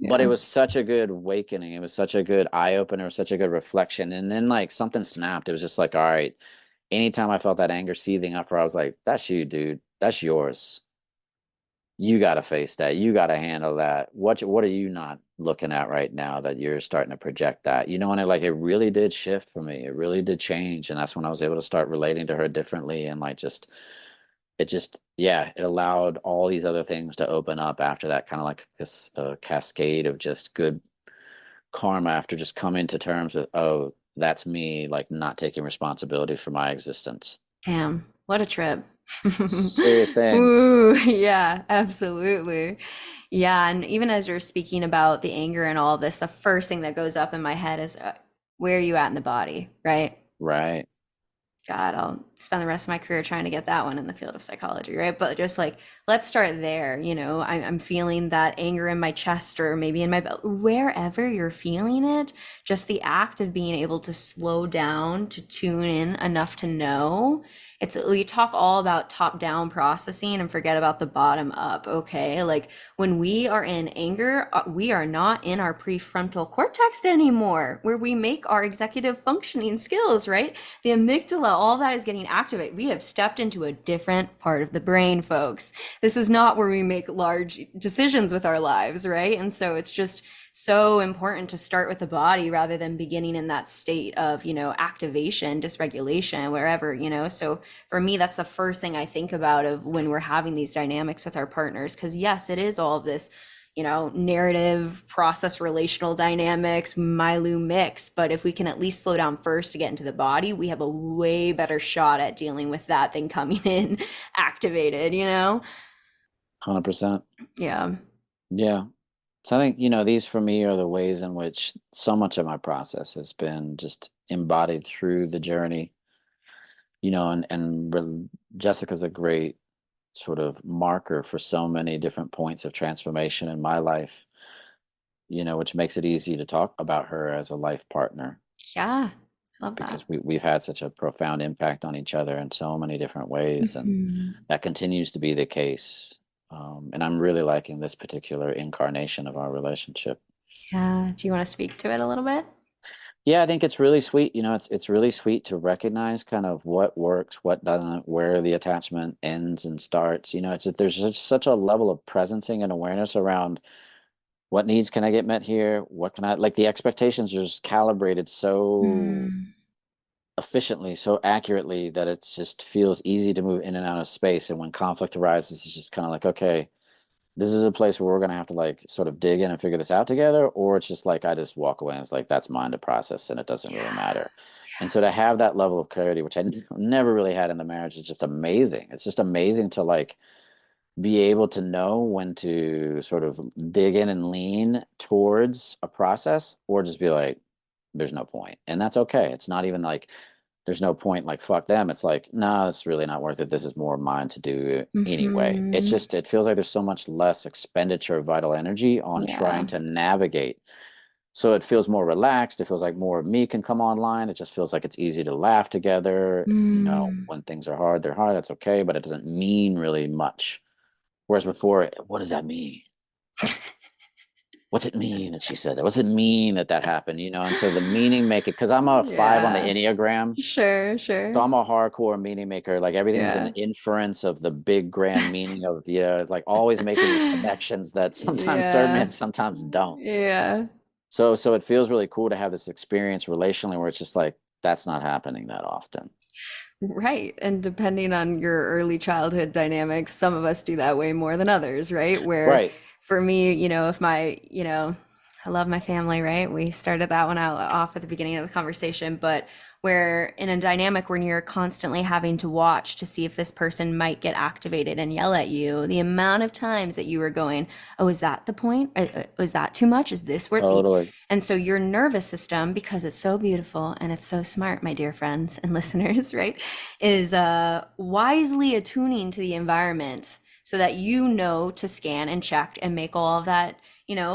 But it Yeah. was such a good awakening. It was such a good eye opener, such a good reflection. And then like something snapped. It was just like, all right, anytime I felt that anger seething up for, I was like, that's you, dude. That's yours. You got to face that. You got to handle that. What are you not looking at right now that you're starting to project that? And it really did shift for me. It really did change. And that's when I was able to start relating to her differently and like it allowed all these other things to open up after that, kind of like this cascade of just good karma after just coming to terms with, oh, that's me, like not taking responsibility for my existence. Damn, what a trip. Serious things. Ooh, yeah, absolutely. Yeah, and even as you're speaking about the anger and all of this, the first thing that goes up in my head is where are you at in the body, right? Right. God, I'll spend the rest of my career trying to get that one in the field of psychology, right? But just like, let's start there. I'm feeling that anger in my chest or maybe in my belt, wherever you're feeling it, just the act of being able to slow down, to tune in enough to know. We talk all about top down processing and forget about the bottom up, okay? Like when we are in anger, we are not in our prefrontal cortex anymore, where we make our executive functioning skills, right? The amygdala, all that is getting activated. We have stepped into a different part of the brain, folks. This is not where we make large decisions with our lives, right? And so it's just so important to start with the body rather than beginning in that state of, activation, dysregulation, wherever, So for me, that's the first thing I think about of when we're having these dynamics with our partners. Because yes, it is all of this narrative, process, relational dynamics, Milu mix. But if we can at least slow down first to get into the body, we have a way better shot at dealing with that than coming in activated. 100%. Yeah. Yeah. So I think, these for me are the ways in which so much of my process has been just embodied through the journey, Jessica's a great sort of marker for so many different points of transformation in my life, which makes it easy to talk about her as a life partner Yeah. I love that. because we've had such a profound impact on each other in so many different ways. And Mhm. that continues to be the case. And I'm really liking this particular incarnation of our relationship. Yeah. Do you want to speak to it a little bit? Yeah, I think it's really sweet. It's really sweet to recognize kind of what works, what doesn't, where the attachment ends and starts. There's just such a level of presencing and awareness around what needs can I get met here? What can I like the expectations are just calibrated so Mm. efficiently, so accurately that it just feels easy to move in and out of space. And when conflict arises, it's just kind of like, okay, this is a place where we're gonna have to like sort of dig in and figure this out together, or it's just like I just walk away and it's like that's mine to process and it doesn't really matter. And so to have that level of clarity, which I never really had in the marriage, is just amazing. It's just amazing to like be able to know when to sort of dig in and lean towards a process or just be like, there's no point. And that's okay. It's not even like there's no point, like fuck them. It's like, nah, it's really not worth it. This is more mine to do anyway. It's Mm-hmm. just, it feels like there's so much less expenditure of vital energy on trying Yeah. to navigate. So it feels more relaxed. It feels like more of me can come online. It just feels like it's easy to laugh together. You know, Mm. when things are hard, they're hard. That's okay, but it doesn't mean really much. Whereas before, what does that mean? What's it mean that she said that? What's it mean that that happened? You know, and so the meaning make it, because I'm a 5 on the Yeah. Enneagram. Sure, So sure. I'm a hardcore meaning maker. Like everything's an Yeah. inference of the big grand meaning of, yeah, like always making these connections that sometimes serve me Yeah. and sometimes don't. Yeah. So it feels really cool to have this experience relationally where it's just like that's not happening that often. Right. And depending on your early childhood dynamics, some of us do that way more than others, right? Where Right. for me, if I love my family, right? We started that one out off at the beginning of the conversation, but where in a dynamic when you're constantly having to watch to see if this person might get activated and yell at you, the amount of times that you were going, oh, is that the point? Was that too much? Is this where it's, Totally. and so your nervous system, because it's so beautiful and it's so smart, my dear friends and listeners, right, is wisely attuning to the environment so that you know to scan and check and make all of that,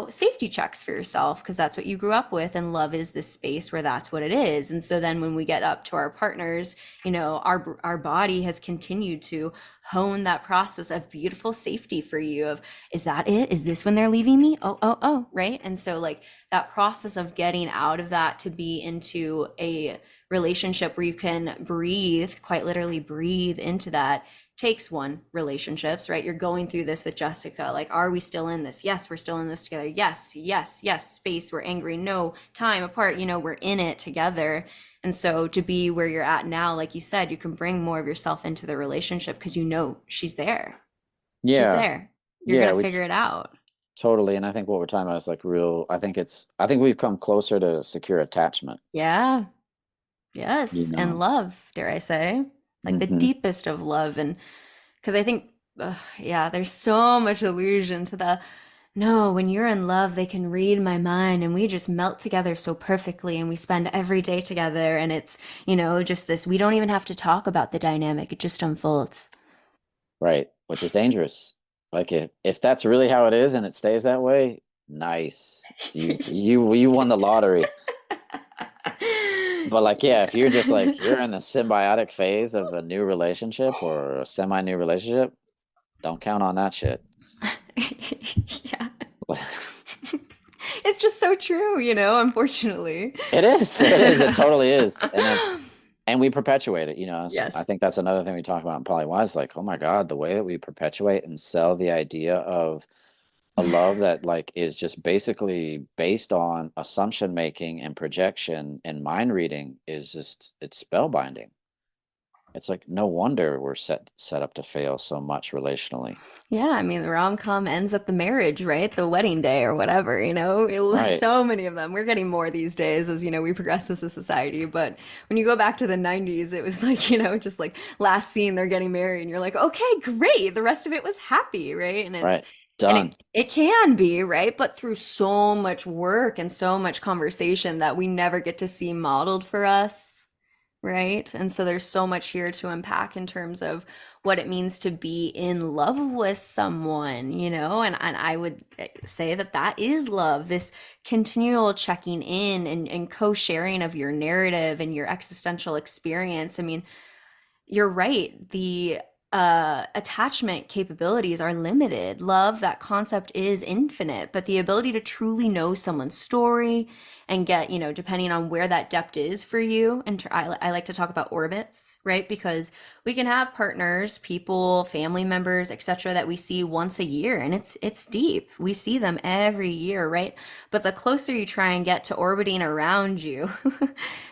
safety checks for yourself because that's what you grew up with. And love is this space where that's what it is. And so then when we get up to our partners, our body has continued to hone that process of beautiful safety for you of, is that it? Is this when they're leaving me? Oh, right. And so like that process of getting out of that to be into a relationship where you can breathe, quite literally breathe into that takes one relationships, right? You're going through this with Jessica. Like, are we still in this? Yes, we're still in this together. Yes, yes, yes. Space, we're angry. No, time apart, we're in it together. And so to be where you're at now, like you said, you can bring more of yourself into the relationship because she's there. She's Yeah. there. You're Yeah. gonna Which figure it out. totally. And I think what we're talking about is like real, I think we've come closer to secure attachment, Yeah. you Yes. And know. love, dare I say, like the Hmm. deepest of love. And because I think, yeah, there's so much illusion to the no, when you're in love, they can read my mind and we just melt together so perfectly and we spend every day together. And it's, just this, we don't even have to talk about the dynamic, it just unfolds. Right. Which is dangerous. Like if that's really how it is and it stays that way, nice. You won the lottery. But like, yeah, if you're just like you're in the symbiotic phase of a new relationship or a semi-new relationship, don't count on that shit. Yeah. It's just so true, unfortunately. It is. It is. It totally is. And we perpetuate it, you know. I Yes. think that's another thing we talk about in Polywise, like, oh my God, the way that we perpetuate and sell the idea of a love that like is just basically based on assumption making and projection and mind reading is just it's spellbinding. It's like no wonder we're set up to fail so much relationally. Yeah, I mean, the rom-com ends at the marriage, right? The wedding day or whatever, Right. So many of them. We're getting more these days as, we progress as a society. But when you go back to the 90s, it was like, just like last scene, they're getting married, and you're like, okay, great. The rest of it was happy, right? Right. And Done. it can be, right? But through so much work and so much conversation that we never get to see modeled for us. Right. And so there's so much here to unpack in terms of what it means to be in love with someone, and I would say that that is love, this continual checking in and co-sharing of your narrative and your existential experience. I mean, you're right. The attachment capabilities are limited. Love, that concept is infinite, but the ability to truly know someone's story and get, depending on where that depth is for you. And I like to talk about orbits, right? Because we can have partners, people, family members, etc., that we see once a year, and it's deep. We see them every year, right? But the closer you try and get to orbiting around you,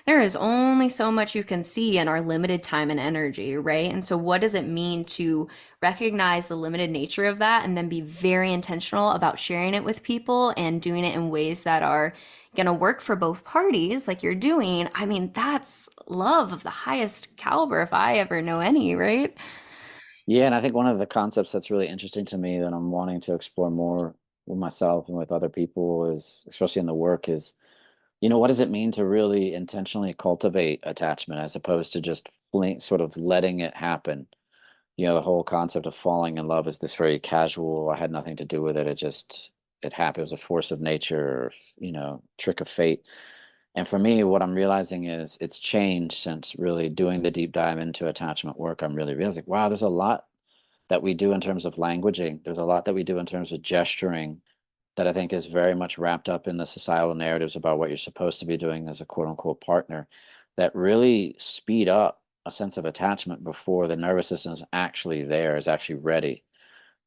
there is only so much you can see in our limited time and energy, right? And so what does it mean training to recognize the limited nature of that and then be very intentional about sharing it with people and doing it in ways that are going to work for both parties, like you're doing. I mean, that's love of the highest caliber if I ever know any, right? Yeah, and I think one of the concepts that's really interesting to me that I'm wanting to explore more with myself and with other people is, especially in the work, is, what does it mean to really intentionally cultivate attachment as opposed to just sort of letting it happen? The whole concept of falling in love is this very casual, I had nothing to do with it. It happened. It was a force of nature, or, trick of fate. And for me, what I'm realizing is it's changed since really doing the deep dive into attachment work. I'm really realizing, wow, there's a lot that we do in terms of languaging. There's a lot that we do in terms of gesturing that I think is very much wrapped up in the societal narratives about what you're supposed to be doing as a quote unquote partner that really speed up a sense of attachment before the nervous system is actually there, is actually ready.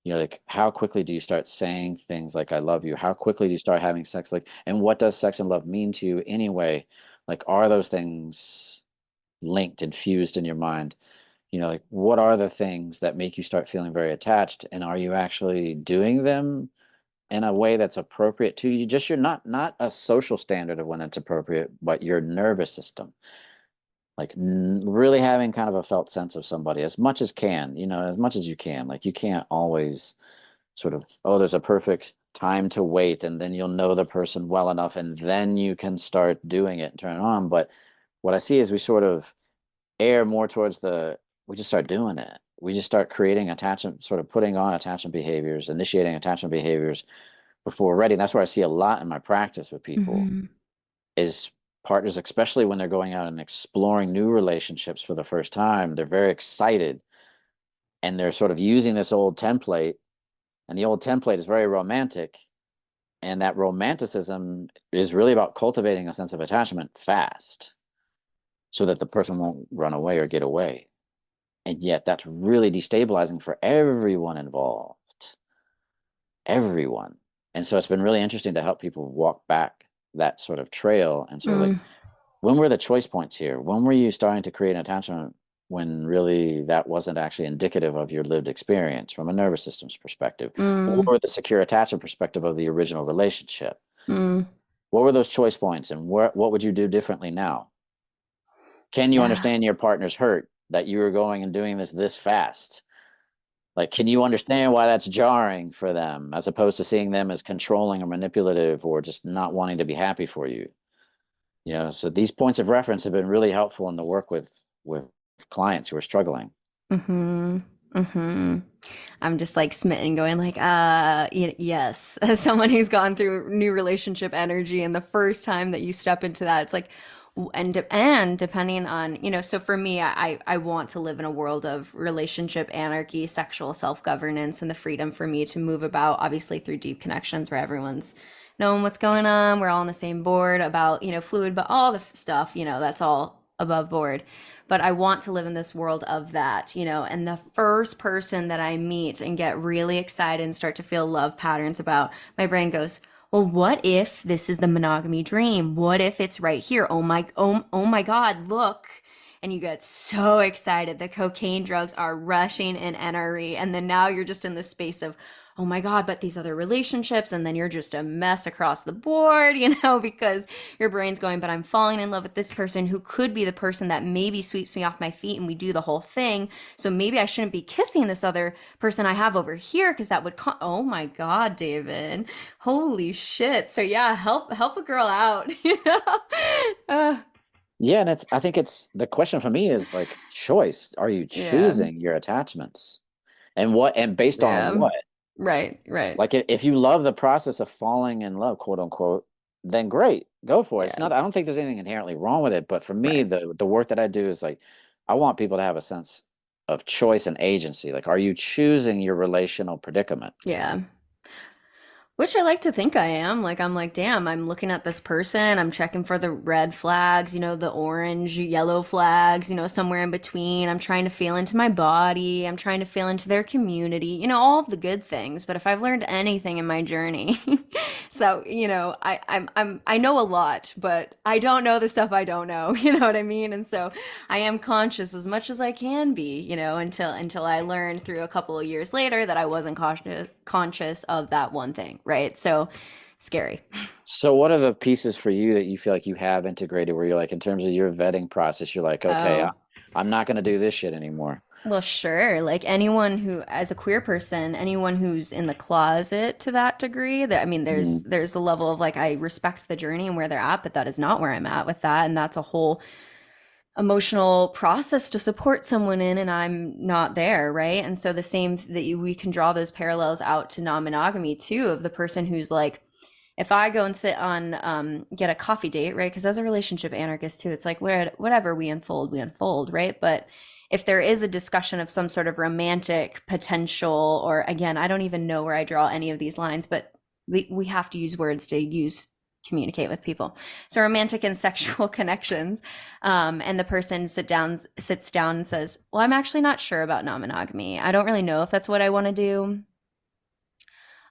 Like how quickly do you start saying things like I love you? How quickly do you start having sex? Like, and what does sex and love mean to you anyway? Like, are those things linked and fused in your mind? Like what are the things that make you start feeling very attached? And are you actually doing them in a way that's appropriate to you? Just you're not a social standard of when it's appropriate, but your nervous system. Like really having kind of a felt sense of somebody as much as can, as much as you can. Like you can't always sort of, oh, there's a perfect time to wait, and then you'll know the person well enough, and then you can start doing it and turn it on. But what I see is we sort of err more towards we just start doing it. We just start creating attachment, sort of putting on attachment behaviors, initiating attachment behaviors before we're ready. And that's where I see a lot in my practice with people Mm-hmm. is partners, especially when they're going out and exploring new relationships for the first time. They're very excited and they're sort of using this old template, and the old template is very romantic. And that romanticism is really about cultivating a sense of attachment fast so that the person won't run away or get away. And yet that's really destabilizing for everyone involved, everyone. And so it's been really interesting to help people walk back that sort of trail and sort of like, Mm. when were the choice points here? When were you starting to create an attachment when really that wasn't actually indicative of your lived experience from a nervous system's perspective Mm. or the secure attachment perspective of the original relationship? Mm. What were those choice points, and what would you do differently now? Can you Yeah. understand your partner's hurt that you were going and doing this fast? Like, can you understand why that's jarring for them as opposed to seeing them as controlling or manipulative or just not wanting to be happy for you? So these points of reference have been really helpful in the work with clients who are struggling. Mm-hmm. Mm-hmm. I'm just like smitten, going like, yes. As someone who's gone through new relationship energy, and the first time that you step into that, it's like, and depending on, so for me, I want to live in a world of relationship anarchy, sexual self-governance, and the freedom for me to move about, obviously through deep connections where everyone's knowing what's going on. We're all on the same board about, fluid, but all the stuff, that's all above board. But I want to live in this world of that, and the first person that I meet and get really excited and start to feel love patterns about, my brain goes, well, what if this is the monogamy dream? What if it's right here? Oh my God, look. And you get so excited. The cocaine drugs are rushing in NRE. And then now you're just in this space of, oh my God, but these other relationships. And then you're just a mess across the board, because your brain's going, but I'm falling in love with this person who could be the person that maybe sweeps me off my feet and we do the whole thing. So maybe I shouldn't be kissing this other person I have over here because that would, oh my God, David. Holy shit. So yeah, help a girl out, Yeah, and I think it's the question for me is like choice. Are you yeah. choosing your attachments? And based on Yeah. what? Right, right. Like if you love the process of falling in love, quote unquote, then great, go for it. It's Yeah, not, I don't think there's anything inherently wrong with it, but for me, right. the work that I do is like I want people to have a sense of choice and agency. Like, are you choosing your relational predicament? Yeah. Which I like to think I am. Like, I'm like, damn, I'm looking at this person, I'm checking for the red flags, the orange, yellow flags, somewhere in between. I'm trying to feel into my body, I'm trying to feel into their community, all of the good things. But if I've learned anything in my journey, so, I know a lot, but I don't know the stuff I don't know, you know what I mean? And so I am conscious as much as I can be, until I learned through a couple of years later that I wasn't conscious of that one thing, right? So scary. So what are the pieces for you that you feel like you have integrated where you're like, in terms of your vetting process, you're like, okay, Oh, I'm not going to do this shit anymore. well, sure. Like anyone who, as a queer person, anyone who's in the closet to that degree, that I mean, Mm, there's a level of like I respect the journey and where they're at, but that is not where I'm at with that, and that's a whole emotional process to support someone in, and I'm not there, right? And so the same that we can draw those parallels out to non-monogamy too, of the person who's like, if I go and sit on get a coffee date, right? Because as a relationship anarchist too, it's like whatever we unfold, right? But if there is a discussion of some sort of romantic potential, or again, I don't even know where I draw any of these lines, but we have to use words to use communicate with people. So romantic and sexual connections, and the person sits down and says, "Well, I'm actually not sure about non-monogamy. I don't really know if that's what I want to do."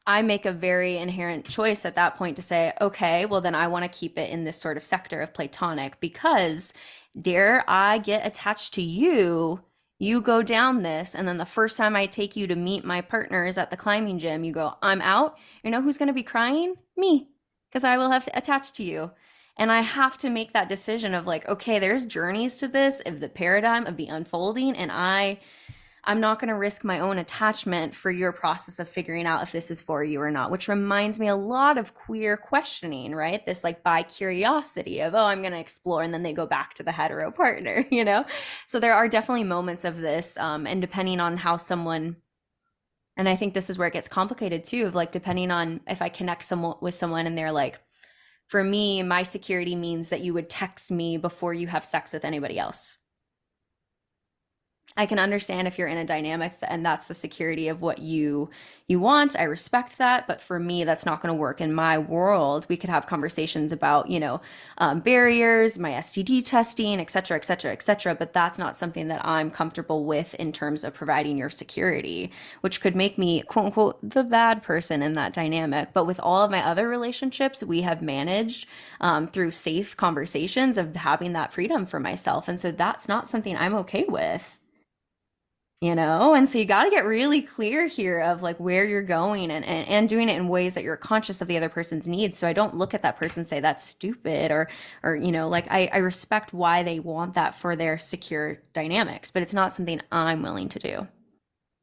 I make a very inherent choice at that point to say, okay, well, then I want to keep it in this sort of sector of platonic because, dare I get attached to you, you go down this. And then the first time I take you to meet my partners at the climbing gym, you go, I'm out. You know who's going to be crying? Me, because I will have to attach to you. And I have to make that decision of like, okay, there's journeys to this, of the paradigm of the unfolding. And I'm not going to risk my own attachment for your process of figuring out if this is for you or not, which reminds me a lot of queer questioning, right? This like by curiosity of, oh, I'm going to explore. And then they go back to the hetero partner, you know? So there are definitely moments of this. And depending on how someone, and I think this is where it gets complicated too, of like, depending on if I connect with someone and they're like, for me, my security means that you would text me before you have sex with anybody else. I can understand if you're in a dynamic and that's the security of what you want. I respect that, but for me, that's not going to work in my world. We could have conversations about, barriers, my STD testing, et cetera, et cetera, et cetera. But that's not something that I'm comfortable with in terms of providing your security, which could make me, quote unquote, the bad person in that dynamic. But with all of my other relationships, we have managed through safe conversations of having that freedom for myself. And so that's not something I'm okay with. And so you got to get really clear here of like where you're going, and doing it in ways that you're conscious of the other person's needs. So I don't look at that person and say that's stupid, or like I respect why they want that for their secure dynamics, but it's not something I'm willing to do.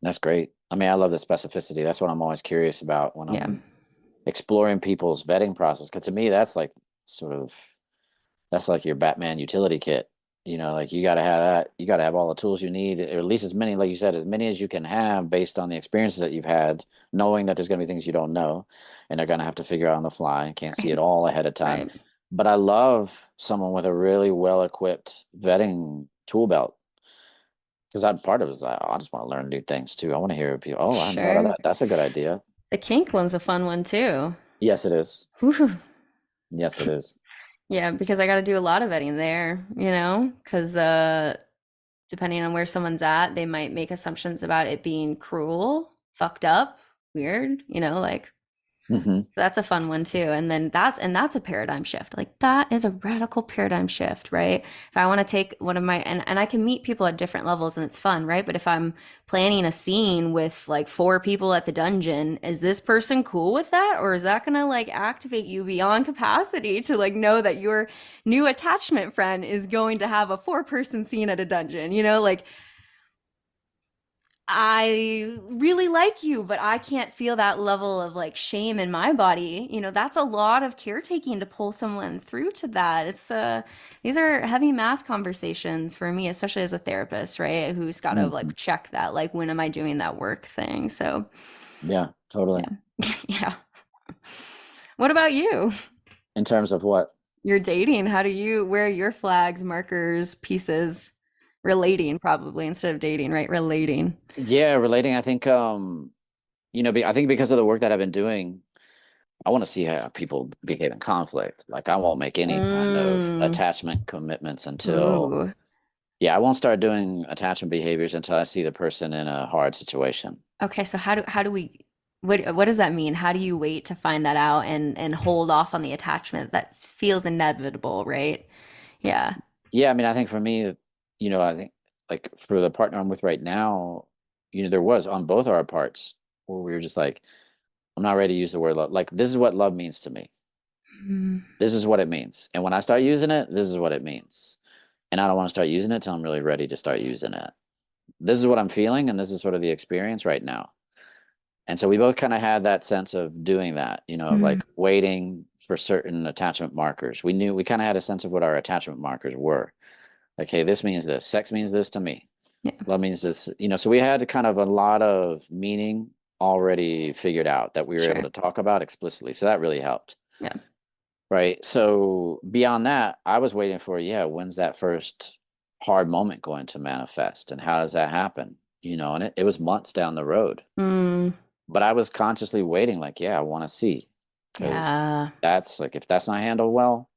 that's great. I mean, I love the specificity. That's what I'm always curious about when Yeah, I'm exploring people's vetting process. Because to me, that's like sort of that's like your Batman utility kit. Like you got to have that. You got to have all the tools you need, or at least as many, like you said, as many as you can have based on the experiences that you've had, knowing that there's going to be things you don't know and they're going to have to figure out on the fly and can't see it right, all ahead of time. right. But I love someone with a really well-equipped vetting tool belt because I'm part of it is I just want to learn new things too. I want to hear people, oh, I hadn't thought of Sure. that. That's a good idea. The kink one's a fun one too. Yes, it is. Whew. Yes, it is. Yeah, because I got to do a lot of vetting there, because depending on where someone's at, they might make assumptions about it being cruel, fucked up, weird, like, Hmm. so that's a fun one too. And then that's a paradigm shift. Like that is a radical paradigm shift, right? If I want to take one of my and I can meet people at different levels and it's fun, right? But if I'm planning a scene with like four people at the dungeon, is this person cool with that? Or is that gonna like activate you beyond capacity to like know that your new attachment friend is going to have a four-person scene at a dungeon? Like I really like you, but I can't feel that level of like shame in my body. That's a lot of caretaking to pull someone through to that. These are heavy math conversations for me, especially as a therapist, right? Who's got to Hmm. like check that, like, when am I doing that work thing? So, Yeah, totally. yeah. Yeah. What about you? In terms of what? You're dating. Where are your flags, markers, pieces relating probably instead of dating, right? Relating. Yeah, relating. I think I think because of the work that I've been doing, I want to see how people behave in conflict. Like I won't make any kind of Mm. attachment commitments until, Ooh. yeah, I won't start doing attachment behaviors until I see the person in a hard situation. Okay, so how do we what does that mean? How do you wait to find that out and hold off on the attachment that feels inevitable, right? Yeah. Yeah, I mean, I think for me, I think like for the partner I'm with right now, there was on both our parts where we were just like, I'm not ready to use the word love. Like, this is what love means to me. Mm. This is what it means. And when I start using it, this is what it means. And I don't want to start using it till I'm really ready to start using it. This is what I'm feeling, and this is sort of the experience right now. And so we both kind of had that sense of doing that, Mm. like waiting for certain attachment markers. We kind of had a sense of what our attachment markers were. Like, hey, this means this. Sex means this to me. Yeah, Love means this. So we had kind of a lot of meaning already figured out that we were able sure. to talk about explicitly. So that really helped. Yeah. Right. So beyond that, I was waiting for, yeah, when's that first hard moment going to manifest and how does that happen? And it was months down the road. Mm. But I was consciously waiting, like, yeah, I want to see. Because Yeah. that's like, if that's not handled well,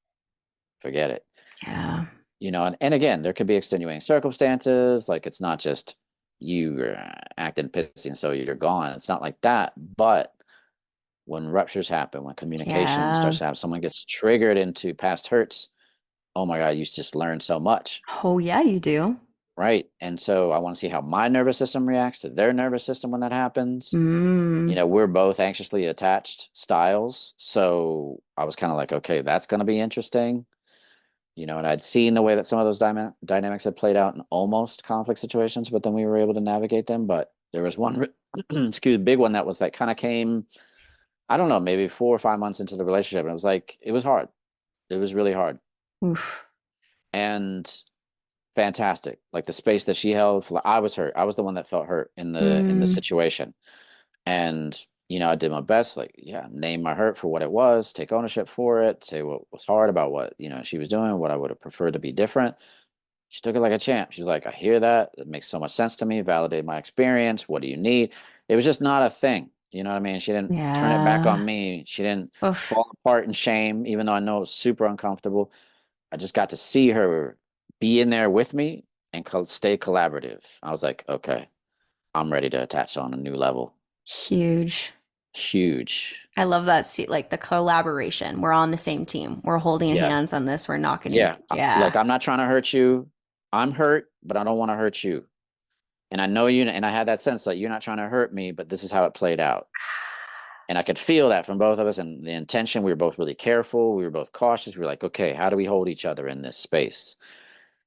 forget it. Yeah. And again, there could be extenuating circumstances. Like, it's not just you acting pissy and so you're gone. It's not like that. But when ruptures happen, when communication Yeah. starts to happen, someone gets triggered into past hurts. Oh my God, you just learned so much. Oh yeah, you do. Right. And so I want to see how my nervous system reacts to their nervous system when that happens. Mm. We're both anxiously attached styles. So I was kind of like, okay, that's going to be interesting. And I'd seen the way that some of those dynamics had played out in almost conflict situations, but then we were able to navigate them. But there was one, big one that was like kind of came, I don't know, maybe 4 or 5 months into the relationship. And it was like, it was hard. It was really hard. Oof. And fantastic. Like the space that she held, I was hurt. I was the one that felt hurt in the Mm. situation. And I did my best, like, yeah, name my hurt for what it was, take ownership for it, say what was hard about what, she was doing, what I would have preferred to be different. She took it like a champ. She's like, I hear that. It makes so much sense to me, validate my experience. What do you need? It was just not a thing. You know what I mean? She didn't turn it back on Yeah. me. She didn't Oof. fall apart in shame, even though I know it was super uncomfortable. I just got to see her be in there with me and stay collaborative. I was like, okay, I'm ready to attach on a new level. Huge. Huge. I love that. See, like the collaboration. We're on the same team. We're holding Yeah. hands on this. We're not going to. Yeah. Like, Yeah. I'm not trying to hurt you. I'm hurt, but I don't want to hurt you. And I know you, and I had that sense that you're not trying to hurt me, but this is how it played out. And I could feel that from both of us. And the intention, we were both really careful. We were both cautious. We were like, okay, how do we hold each other in this space?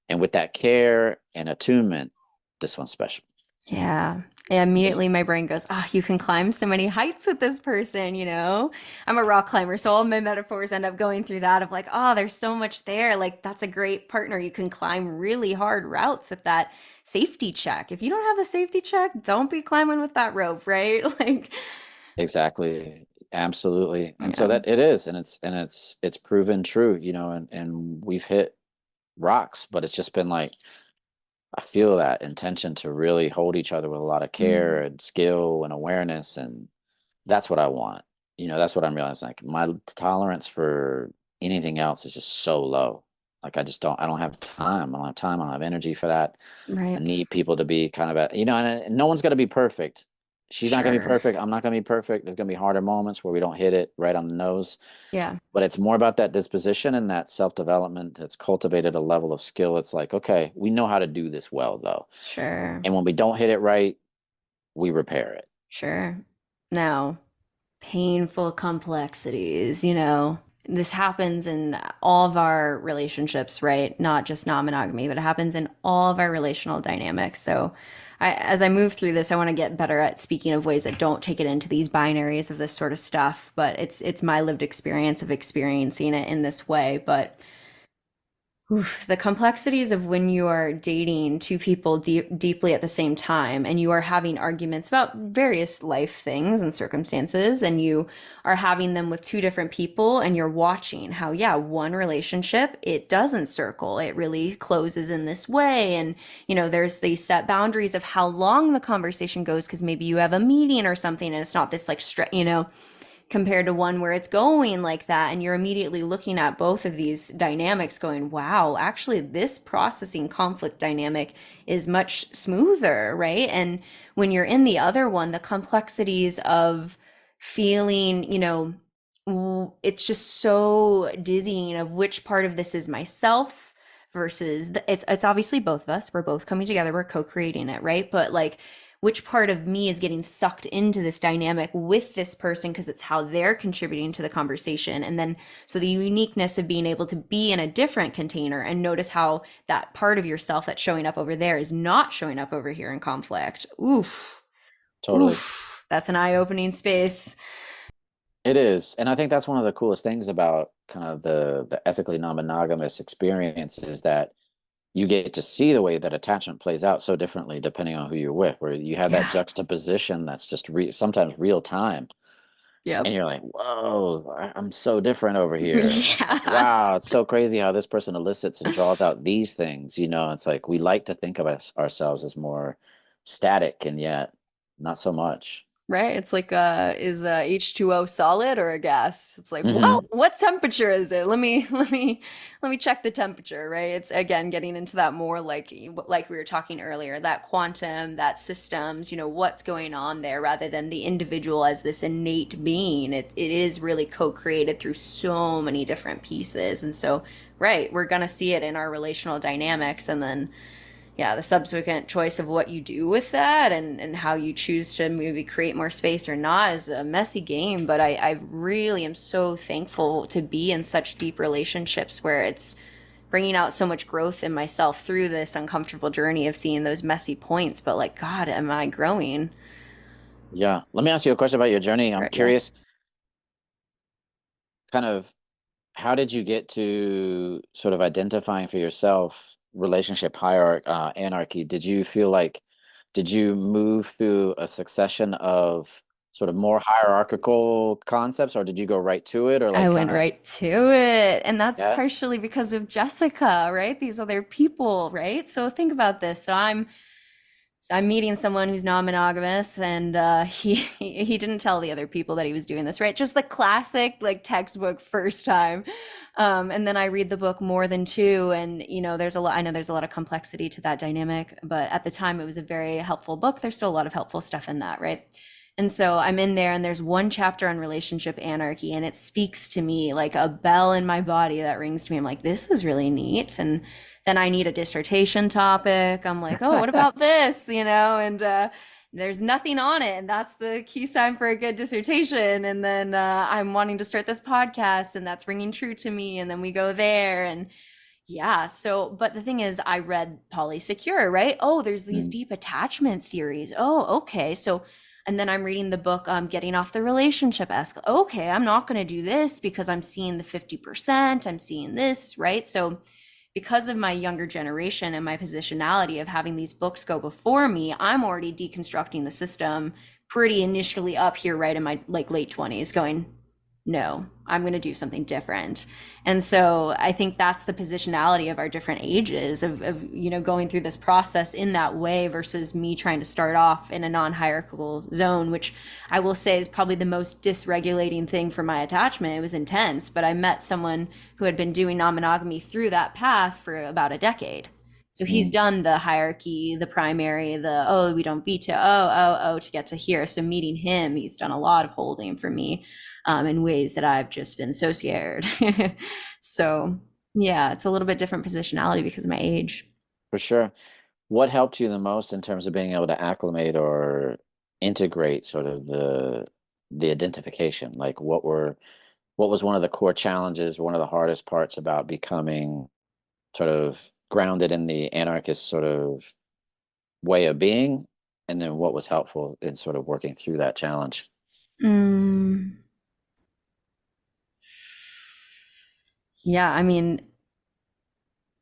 And with that care and attunement, this one's special. Yeah. And immediately my brain goes, ah, you can climb so many heights with this person, you know? I'm a rock climber, so all my metaphors end up going through that of like, oh, there's so much there. Like, that's a great partner. You can climb really hard routes with that safety check. If you don't have the safety check, don't be climbing with that rope, right? Like, Exactly. Absolutely. And so yeah. that it is, and it's proven true, and we've hit rocks, but it's just been like, I feel that intention to really hold each other with a lot of Mm. care and skill and awareness. And that's what I want. That's what I'm realizing. Like, my tolerance for anything else is just so low. Like, I don't have time. I don't have time. I don't have energy for that. I Right. need people to be kind of and no one's going to be perfect. She's not going to be Sure. perfect. I'm not going to be perfect. There's going to be harder moments where we don't hit it right on the nose. Yeah. But it's more about that disposition and that self-development that's cultivated a level of skill. It's like, okay, we know how to do this well, though. Sure. And when we don't hit it right, we repair it. Sure. Now, painful complexities, you know. This happens in all of our relationships, right? Not just non-monogamy, but it happens in all of our relational dynamics. So, as I move through this, I want to get better at speaking of ways that don't take it into these binaries of this sort of stuff. But it's my lived experience of experiencing it in this way. But oof, the complexities of when you are dating two people deeply at the same time and you are having arguments about various life things and circumstances, and you are having them with two different people, and you're watching how, yeah, one relationship, it doesn't circle, it really closes in this way. And, you know, there's these set boundaries of how long the conversation goes because maybe you have a meeting or something and it's not this like, you know, compared to one where it's going like that. And you're immediately looking at both of these dynamics going, wow, actually, this processing conflict dynamic is much smoother, right? And when you're in the other one, the complexities of feeling, it's just so dizzying of which part of this is myself versus it's obviously both of us. We're both coming together, we're co-creating it, right? But like which part of me is getting sucked into this dynamic with this person because it's how they're contributing to the conversation. And then so the uniqueness of being able to be in a different container and notice how that part of yourself that's showing up over there is not showing up over here in conflict. Oof. Totally. Oof. That's an eye-opening space. It is. And I think that's one of the coolest things about kind of the ethically non-monogamous experience is that you get to see the way that attachment plays out so differently depending on who you're with, where you have that Yeah. juxtaposition that's just sometimes real time. And Yep. you're like, whoa, I'm so different over here. Yeah. Wow, it's so crazy how this person elicits and draws out these things. It's like we like to think of ourselves as more static, and yet not so much. Right? It's like is H2O solid or a gas? It's like, well, Hmm. what temperature is it? Let me check the temperature, right? It's again getting into that more like we were talking earlier, that quantum, that systems, what's going on there rather than the individual as this innate being. It is really co-created through so many different pieces. And so, right, we're gonna see it in our relational dynamics and then yeah, the subsequent choice of what you do with that and how you choose to maybe create more space or not is a messy game. But I really am so thankful to be in such deep relationships where it's bringing out so much growth in myself through this uncomfortable journey of seeing those messy points. But like, God, am I growing? Yeah. Let me ask you a question about your journey. I'm Right, yeah. curious, kind of, how did you get to sort of identifying for yourself relationship hierarchy, anarchy? Did you move through a succession of sort of more hierarchical concepts, or did you go right to it, or I like went kind of, right to it. And that's yeah? partially because of Jessica, right? These other people, right? So think about this. So I'm meeting someone who's non-monogamous, and he didn't tell the other people that he was doing this, right? Just the classic like textbook first time. And then I read the book More Than Two, and there's a lot. I know there's a lot of complexity to that dynamic, but at the time it was a very helpful book. There's still a lot of helpful stuff in that, right? And so I'm in there, and there's one chapter on relationship anarchy, and it speaks to me like a bell in my body that rings to me. I'm like, this is really neat, and then I need a dissertation topic. I'm like, oh, what about this? And there's nothing on it. And that's the key sign for a good dissertation. And then I'm wanting to start this podcast, and that's ringing true to me. And then we go there. And yeah, so, but the thing is, I read Polysecure, right? Oh, there's these Mm, deep attachment theories. Oh, okay. So, and then I'm reading the book, Getting Off the Relationship Escalator. Okay, I'm not going to do this because I'm seeing the 50%. I'm seeing this, right? So, because of my younger generation and my positionality of having these books go before me, I'm already deconstructing the system pretty initially up here, right in my like late 20s, going, no, I'm going to do something different. And so I think that's the positionality of our different ages of going through this process in that way versus me trying to start off in a non-hierarchical zone, which I will say is probably the most dysregulating thing for my attachment. It was intense, but I met someone who had been doing non-monogamy through that path for about a decade. So he's mm, done the hierarchy, the primary, oh, we don't veto, oh, to get to here. So meeting him, he's done a lot of holding for me in ways that I've just been so scared. So yeah, it's a little bit different positionality because of my age. for sure. What helped you the most in terms of being able to acclimate or integrate sort of the identification? Like what was one of the core challenges, one of the hardest parts about becoming sort of grounded in the anarchist sort of way of being, and then what was helpful in sort of working through that challenge? Mm, yeah, I mean,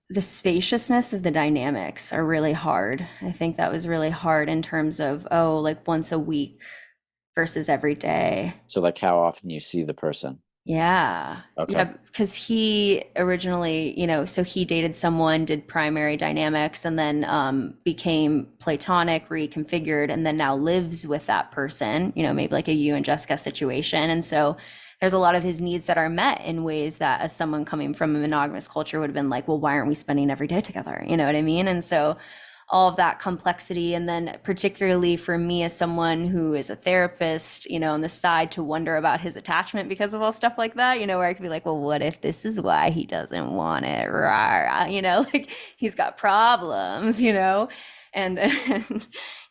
the spaciousness of the dynamics are really hard. I think that was really hard in terms of, oh, like once a week versus every day. So like how often you see the person. Yeah. Yeah, Okay. because he originally, so he dated someone, did primary dynamics, and then became platonic, reconfigured, and then now lives with that person, maybe like a you and Jessica situation. And so there's a lot of his needs that are met in ways that as someone coming from a monogamous culture would have been like, well, why aren't we spending every day together? You know what I mean? And so all of that complexity. And then, particularly for me, as someone who is a therapist, on the side, to wonder about his attachment because of all stuff like that, where I could be like, well, what if this is why he doesn't want it? Rah, like he's got problems, and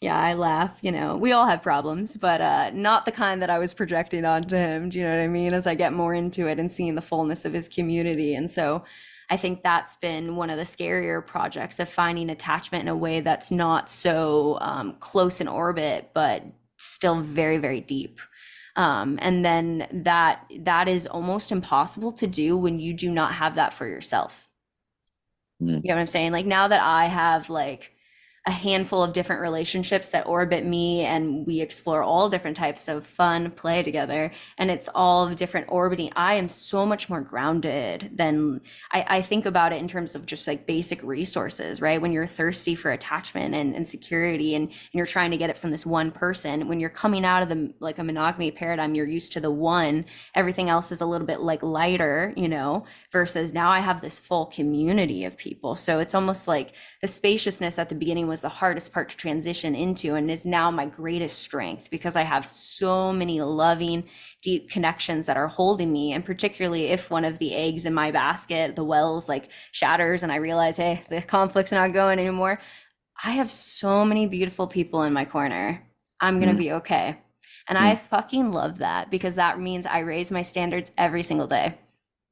yeah, I laugh, we all have problems, but not the kind that I was projecting onto him. Do you know what I mean? As I get more into it and seeing the fullness of his community. And so I think that's been one of the scarier projects of finding attachment in a way that's not so close in orbit, but still very, very deep. And then that is almost impossible to do when you do not have that for yourself. Mm. You know what I'm saying? Like now that I have like a handful of different relationships that orbit me and we explore all different types of fun play together, and it's all different orbiting, I am so much more grounded than I think about it in terms of just like basic resources, right? When you're thirsty for attachment and security, and you're trying to get it from this one person, when you're coming out of the like a monogamy paradigm, you're used to the one, everything else is a little bit like lighter, versus now I have this full community of people. So it's almost like the spaciousness at the beginning was the hardest part to transition into, and is now my greatest strength because I have so many loving, deep connections that are holding me. And particularly if one of the eggs in my basket, the wells, like shatters and I realize, hey, the conflict's not going anymore, I have so many beautiful people in my corner. I'm going to Mm. be okay. And I Mm. fucking love that because that means I raise my standards every single day.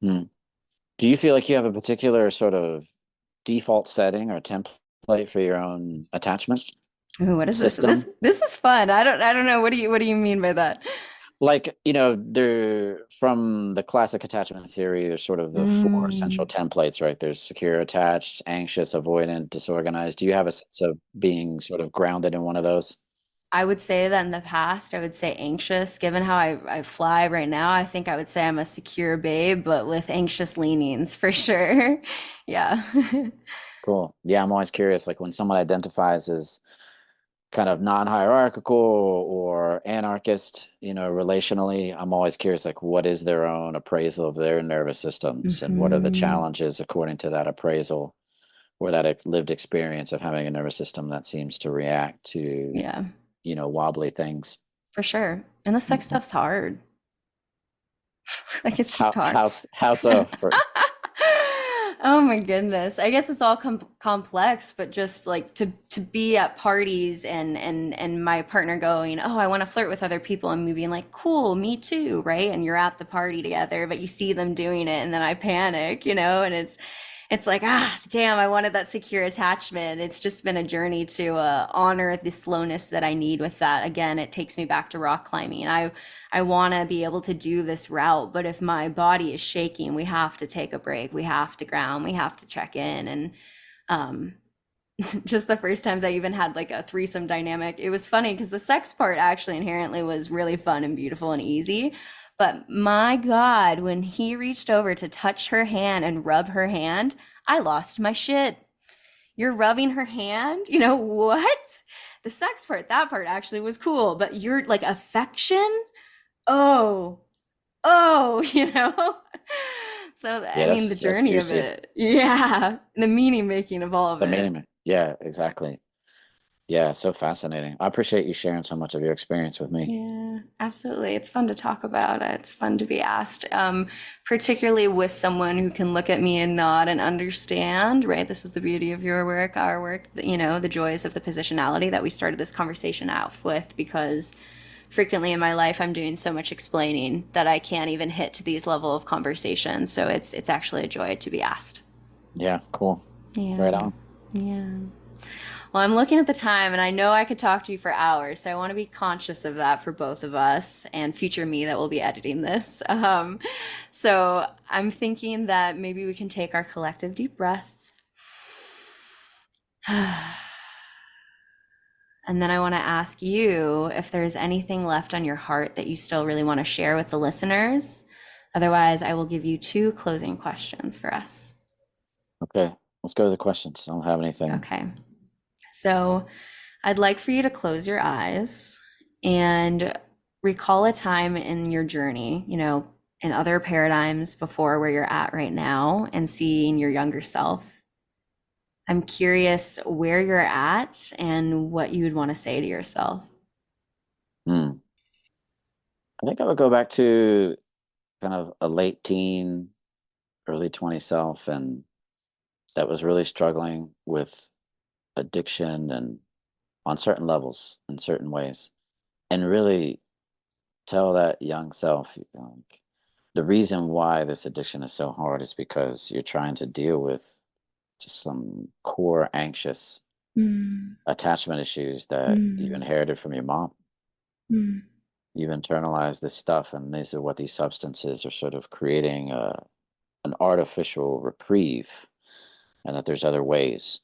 Mm. Do you feel like you have a particular sort of default setting or template for your own attachment Ooh, what is this? This system? this is fun. I don't know. What do you mean by that? Like, there from the classic attachment theory, there's sort of the four essential Mm, templates, right? There's secure, attached, anxious, avoidant, disorganized. Do you have a sense of being sort of grounded in one of those? I would say that in the past, I would say anxious. Given how I fly right now, I think I would say I'm a secure babe, but with anxious leanings for sure. Yeah. Cool. Yeah, I'm always curious, like when someone identifies as kind of non-hierarchical or anarchist, relationally, I'm always curious, like what is their own appraisal of their nervous systems and what are the Hmm. challenges according to that appraisal or that lived experience of having a nervous system that seems to react to, Yeah, wobbly things. for sure. And the sex Mhm. stuff's hard. Like it's just How hard. how how so for Oh my goodness. I guess it's all complex, but just like to be at parties and my partner going, "Oh, I want to flirt with other people," and me being like, "Cool, me too," right? And you're at the party together, but you see them doing it and then I panic, and it's like, damn, I wanted that secure attachment. It's just been a journey to honor the slowness that I need with that. Again, it takes me back to rock climbing. I want to be able to do this route, but if my body is shaking, we have to take a break. We have to ground. We have to check in. And um, just the first times I even had like a threesome dynamic, it was funny because the sex part actually inherently was really fun and beautiful and easy. But my God, when he reached over to touch her hand and rub her hand, I lost my shit. You're rubbing her hand? You know what? The sex part, that part actually was cool, but you're like affection? Oh, oh, So, I yeah, mean, the that's journey of juicy. it. Yeah. The meaning making of all of The it. meaning. Yeah, exactly. Yeah, so fascinating. I appreciate you sharing so much of your experience with me. Yeah, absolutely. It's fun to talk about. It's fun to be asked, particularly with someone who can look at me and nod and understand, right? This is the beauty of your work, our work, the joys of the positionality that we started this conversation out with, because frequently in my life I'm doing so much explaining that I can't even hit to these level of conversations. So it's actually a joy to be asked. Yeah, cool. Right Yeah. on. Yeah. Well, I'm looking at the time and I know I could talk to you for hours, so I want to be conscious of that for both of us and future me that will be editing this. So I'm thinking that maybe we can take our collective deep breath. And then I want to ask you if there's anything left on your heart that you still really want to share with the listeners. Otherwise, I will give you two closing questions for us. Okay, let's go to the questions. I don't have anything. Okay. So I'd like for you to close your eyes and recall a time in your journey, in other paradigms before where you're at right now and seeing your younger self. I'm curious where you're at and what you would want to say to yourself. Hmm. I think I would go back to kind of a late teen, early 20 self, and that was really struggling with addiction and on certain levels in certain ways. And really tell that young self, like, the reason why this addiction is so hard is because you're trying to deal with just some core anxious Mm, attachment issues that you mm, inherited from your mom. mm. You've internalized this stuff, and these are what these substances are sort of creating an artificial reprieve, and that there's other ways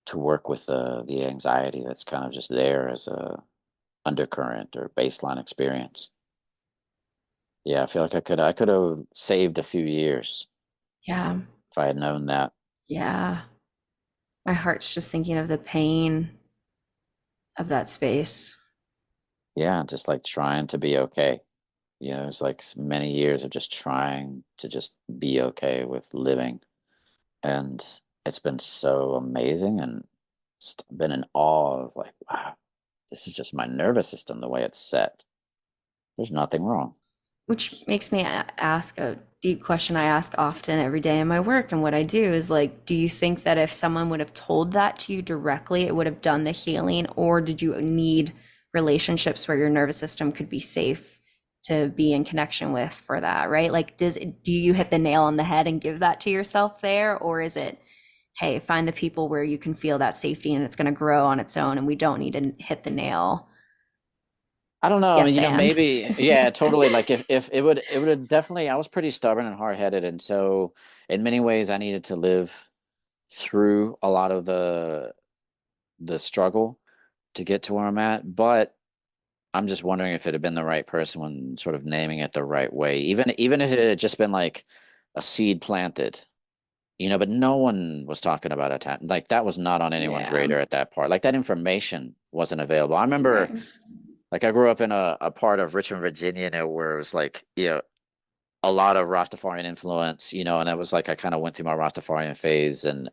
to work with the anxiety that's kind of just there as a undercurrent or baseline experience. Yeah, I feel like I could have saved a few years Yeah, if I had known that. yeah. My heart's just thinking of the pain of that space. Yeah, just like trying to be okay. It's like many years of just trying to just be okay with living. And it's been so amazing and just been in awe of like, wow, this is just my nervous system, the way it's set. There's nothing wrong. Which makes me ask a deep question I ask often every day in my work and what I do is like, do you think that if someone would have told that to you directly, it would have done the healing, or did you need relationships where your nervous system could be safe to be in connection with for that, right? Like, do you hit the nail on the head and give that to yourself there, or is it, hey, find the people where you can feel that safety and it's going to grow on its own and we don't need to hit the nail? I don't know. I mean, Yes, and maybe, yeah, totally. Like if it would have definitely, I was pretty stubborn and hard-headed. And so in many ways I needed to live through a lot of the struggle to get to where I'm at. But I'm just wondering if it had been the right person when sort of naming it the right way. Even if it had just been like a seed planted, but no one was talking about it. Like that was not on anyone's yeah, radar at that part. Like that information wasn't available. I remember, right. like, I grew up in a part of Richmond, Virginia, where it was like, a lot of Rastafarian influence, and that was like I kind of went through my Rastafarian phase, and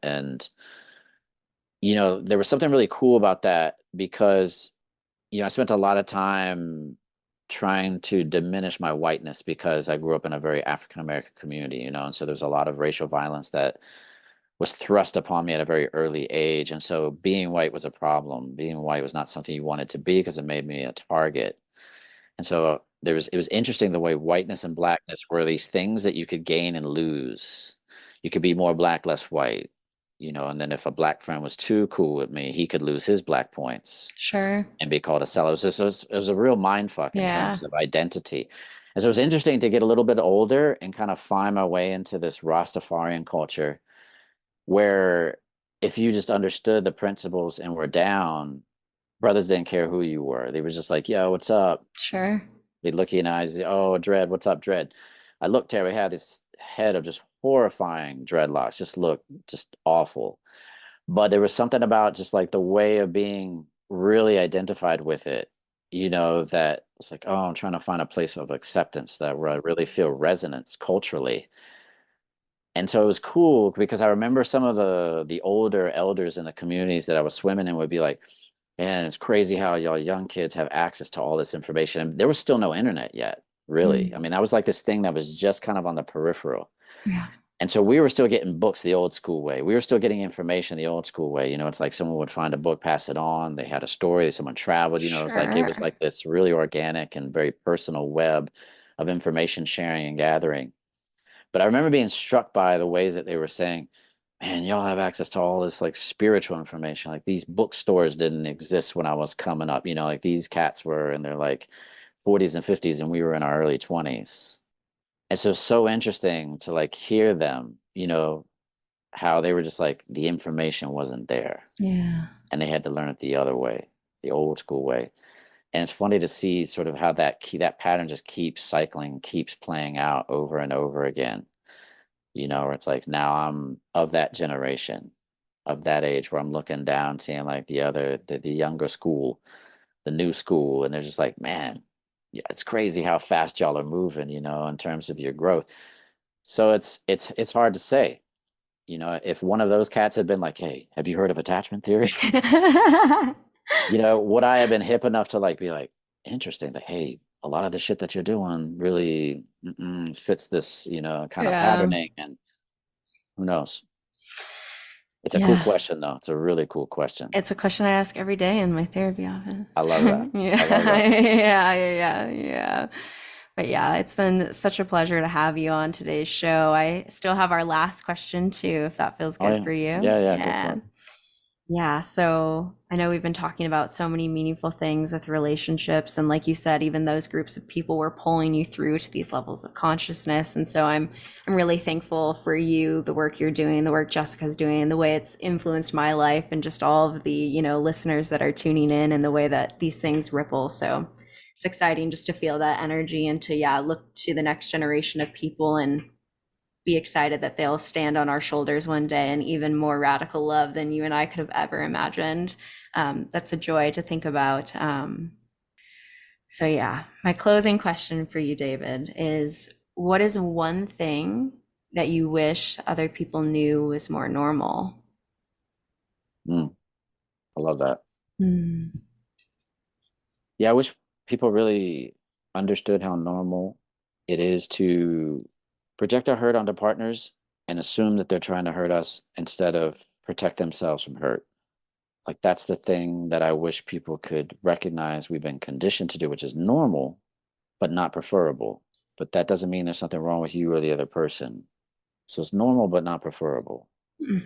there was something really cool about that because I spent a lot of time trying to diminish my whiteness because I grew up in a very African American community, and so there's a lot of racial violence that was thrust upon me at a very early age. And so being white was a problem. Being white was not something you wanted to be because it made me a target. And so it was interesting the way whiteness and blackness were these things that you could gain and lose. You could be more black, less white, and then if a black friend was too cool with me, he could lose his black points Sure. and be called a seller. It was a real mind fuck in Yeah. terms of identity. And so it was interesting to get a little bit older and kind of find my way into this Rastafarian culture where if you just understood the principles and were down, brothers didn't care who you were. They were just like, yo, what's up? Sure. They'd look you in the eyes, oh, Dread, what's up, Dread? I looked, Terry had this head of just horrifying dreadlocks, just looked just awful. But there was something about just like the way of being really identified with it, that was like, oh, I'm trying to find a place of acceptance that where I really feel resonance culturally. And so it was cool because I remember some of the older elders in the communities that I was swimming in would be like, man, it's crazy how y'all young kids have access to all this information. And there was still no internet yet, really. I Mm. mean, that was like this thing that was just kind of on the peripheral. Yeah. And so we were still getting books the old school way. We were still getting information the old school way. It's like someone would find a book, pass it on. They had a story, someone traveled, it was like Sure. this really organic and very personal web of information sharing and gathering. But I remember being struck by the ways that they were saying, man, y'all have access to all this like spiritual information. Like these bookstores didn't exist when I was coming up. Like these cats were in their like 40s and 50s and we were in our early 20s. And so interesting to like hear them, how they were just like the information wasn't there Yeah. and they had to learn it the other way, the old school way. And it's funny to see sort of how that pattern just keeps cycling, keeps playing out over and over again. Where it's like now I'm of that generation, of that age, where I'm looking down, seeing like the younger school, the new school, and they're just like, man, yeah, it's crazy how fast y'all are moving, in terms of your growth. So it's hard to say. If one of those cats had been like, hey, have you heard of attachment theory? Would I have been hip enough to like be like, interesting, that hey, a lot of the shit that you're doing really fits this, kind of patterning, and who knows? It's a cool question though. It's a really cool question. It's a question I ask every day in my therapy office. I love that. Yeah. I love that. Yeah. But yeah, it's been such a pleasure to have you on today's show. I still have our last question too, if that feels good for you. Yeah, go for it. Yeah, so I know we've been talking about so many meaningful things with relationships, and like you said, even those groups of people were pulling you through to these levels of consciousness. And so I'm really thankful for you, the work you're doing, the work Jessica's doing, the way it's influenced my life, and just all of the, listeners that are tuning in, and the way that these things ripple. So it's exciting just to feel that energy, and to look to the next generation of people and be excited that they'll stand on our shoulders one day in even more radical love than you and I could have ever imagined. That's a joy to think about. So yeah, my closing question for you, David, is what is one thing that you wish other people knew was more normal? I love that. Yeah, I wish people really understood how normal it is to project our hurt onto partners and assume that they're trying to hurt us instead of protect themselves from hurt. Like that's the thing that I wish people could recognize we've been conditioned to do, which is normal, but not preferable. But that doesn't mean there's something wrong with you or the other person. So it's normal, but not preferable.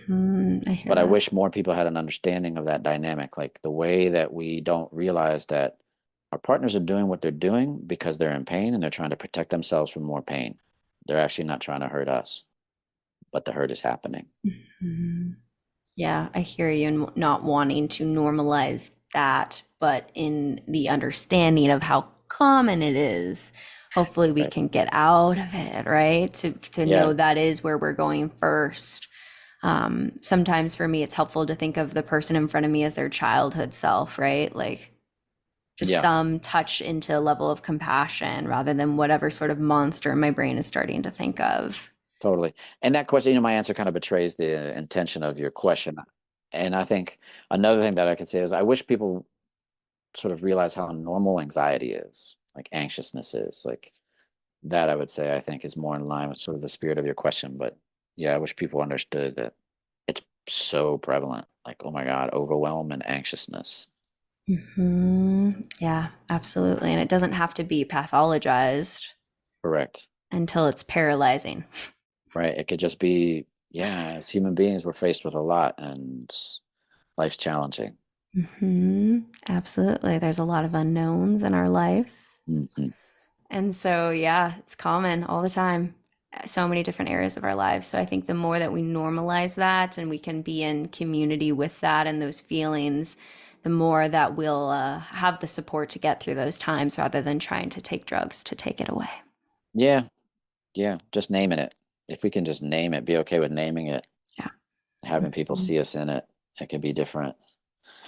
I wish more people had an understanding of that dynamic, like the way that we don't realize that our partners are doing what they're doing because they're in pain and they're trying to protect themselves from more pain. They're actually not trying to hurt us, but the hurt is happening. Yeah, I hear you, and not wanting to normalize that, but in the understanding of how common it is, hopefully we can get out of it, right? To know that is where we're going first. Sometimes for me, it's helpful to think of the person in front of me as their childhood self, right? Like just some touch into a level of compassion rather than whatever sort of monster my brain is starting to think of. Totally. And that question, my answer kind of betrays the intention of your question. And I think another thing that I could say is I wish people sort of realize how normal anxiety is, like anxiousness is. Like that, I would say, I think is more in line with sort of the spirit of your question. But yeah, I wish people understood that it's so prevalent. Like, oh my God, overwhelm and anxiousness. Yeah, absolutely. And it doesn't have to be pathologized. Correct. Until it's paralyzing. Right. It could just be, as human beings, we're faced with a lot and life's challenging. Absolutely. There's a lot of unknowns in our life. And so, it's common all the time. So many different areas of our lives. So I think the more that we normalize that and we can be in community with that and those feelings, the more that we'll have the support to get through those times rather than trying to take drugs to take it away. Yeah. Just naming it. If we can just name it, be okay with naming it. Yeah. Having people see us in it. It can be different.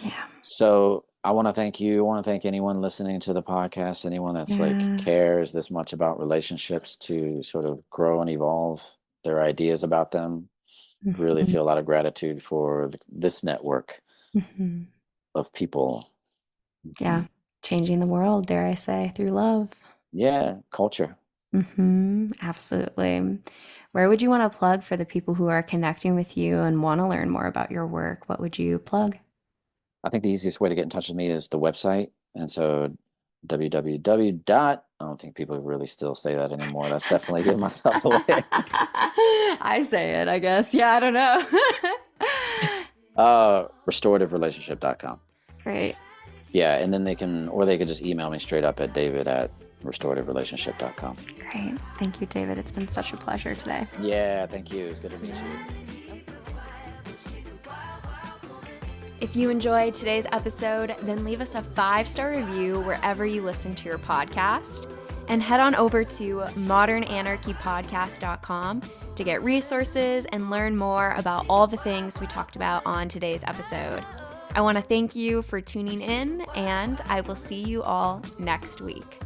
Yeah. So I want to thank you. I want to thank anyone listening to the podcast, anyone that's like cares this much about relationships to sort of grow and evolve their ideas about them. Really feel a lot of gratitude for this network of people. Yeah. Changing the world, dare I say, through love. Yeah. Culture. Absolutely. Where would you want to plug for the people who are connecting with you and want to learn more about your work? What would you plug? I think the easiest way to get in touch with me is the website. And so www. I don't think people really still say that anymore. That's definitely giving myself away. I say it, I guess. Yeah, I don't know. Restorativerelationship.com. Great. Yeah, and then they could just email me straight up at david@restorativerelationship.com. Great. Thank you, David. It's been such a pleasure today. Yeah, thank you. It's good to meet you. If If you enjoyed today's episode, then leave us a 5-star review wherever you listen to your podcast. And head on over to modernanarchypodcast.com to get resources and learn more about all the things we talked about on today's episode. I want to thank you for tuning in, and I will see you all next week.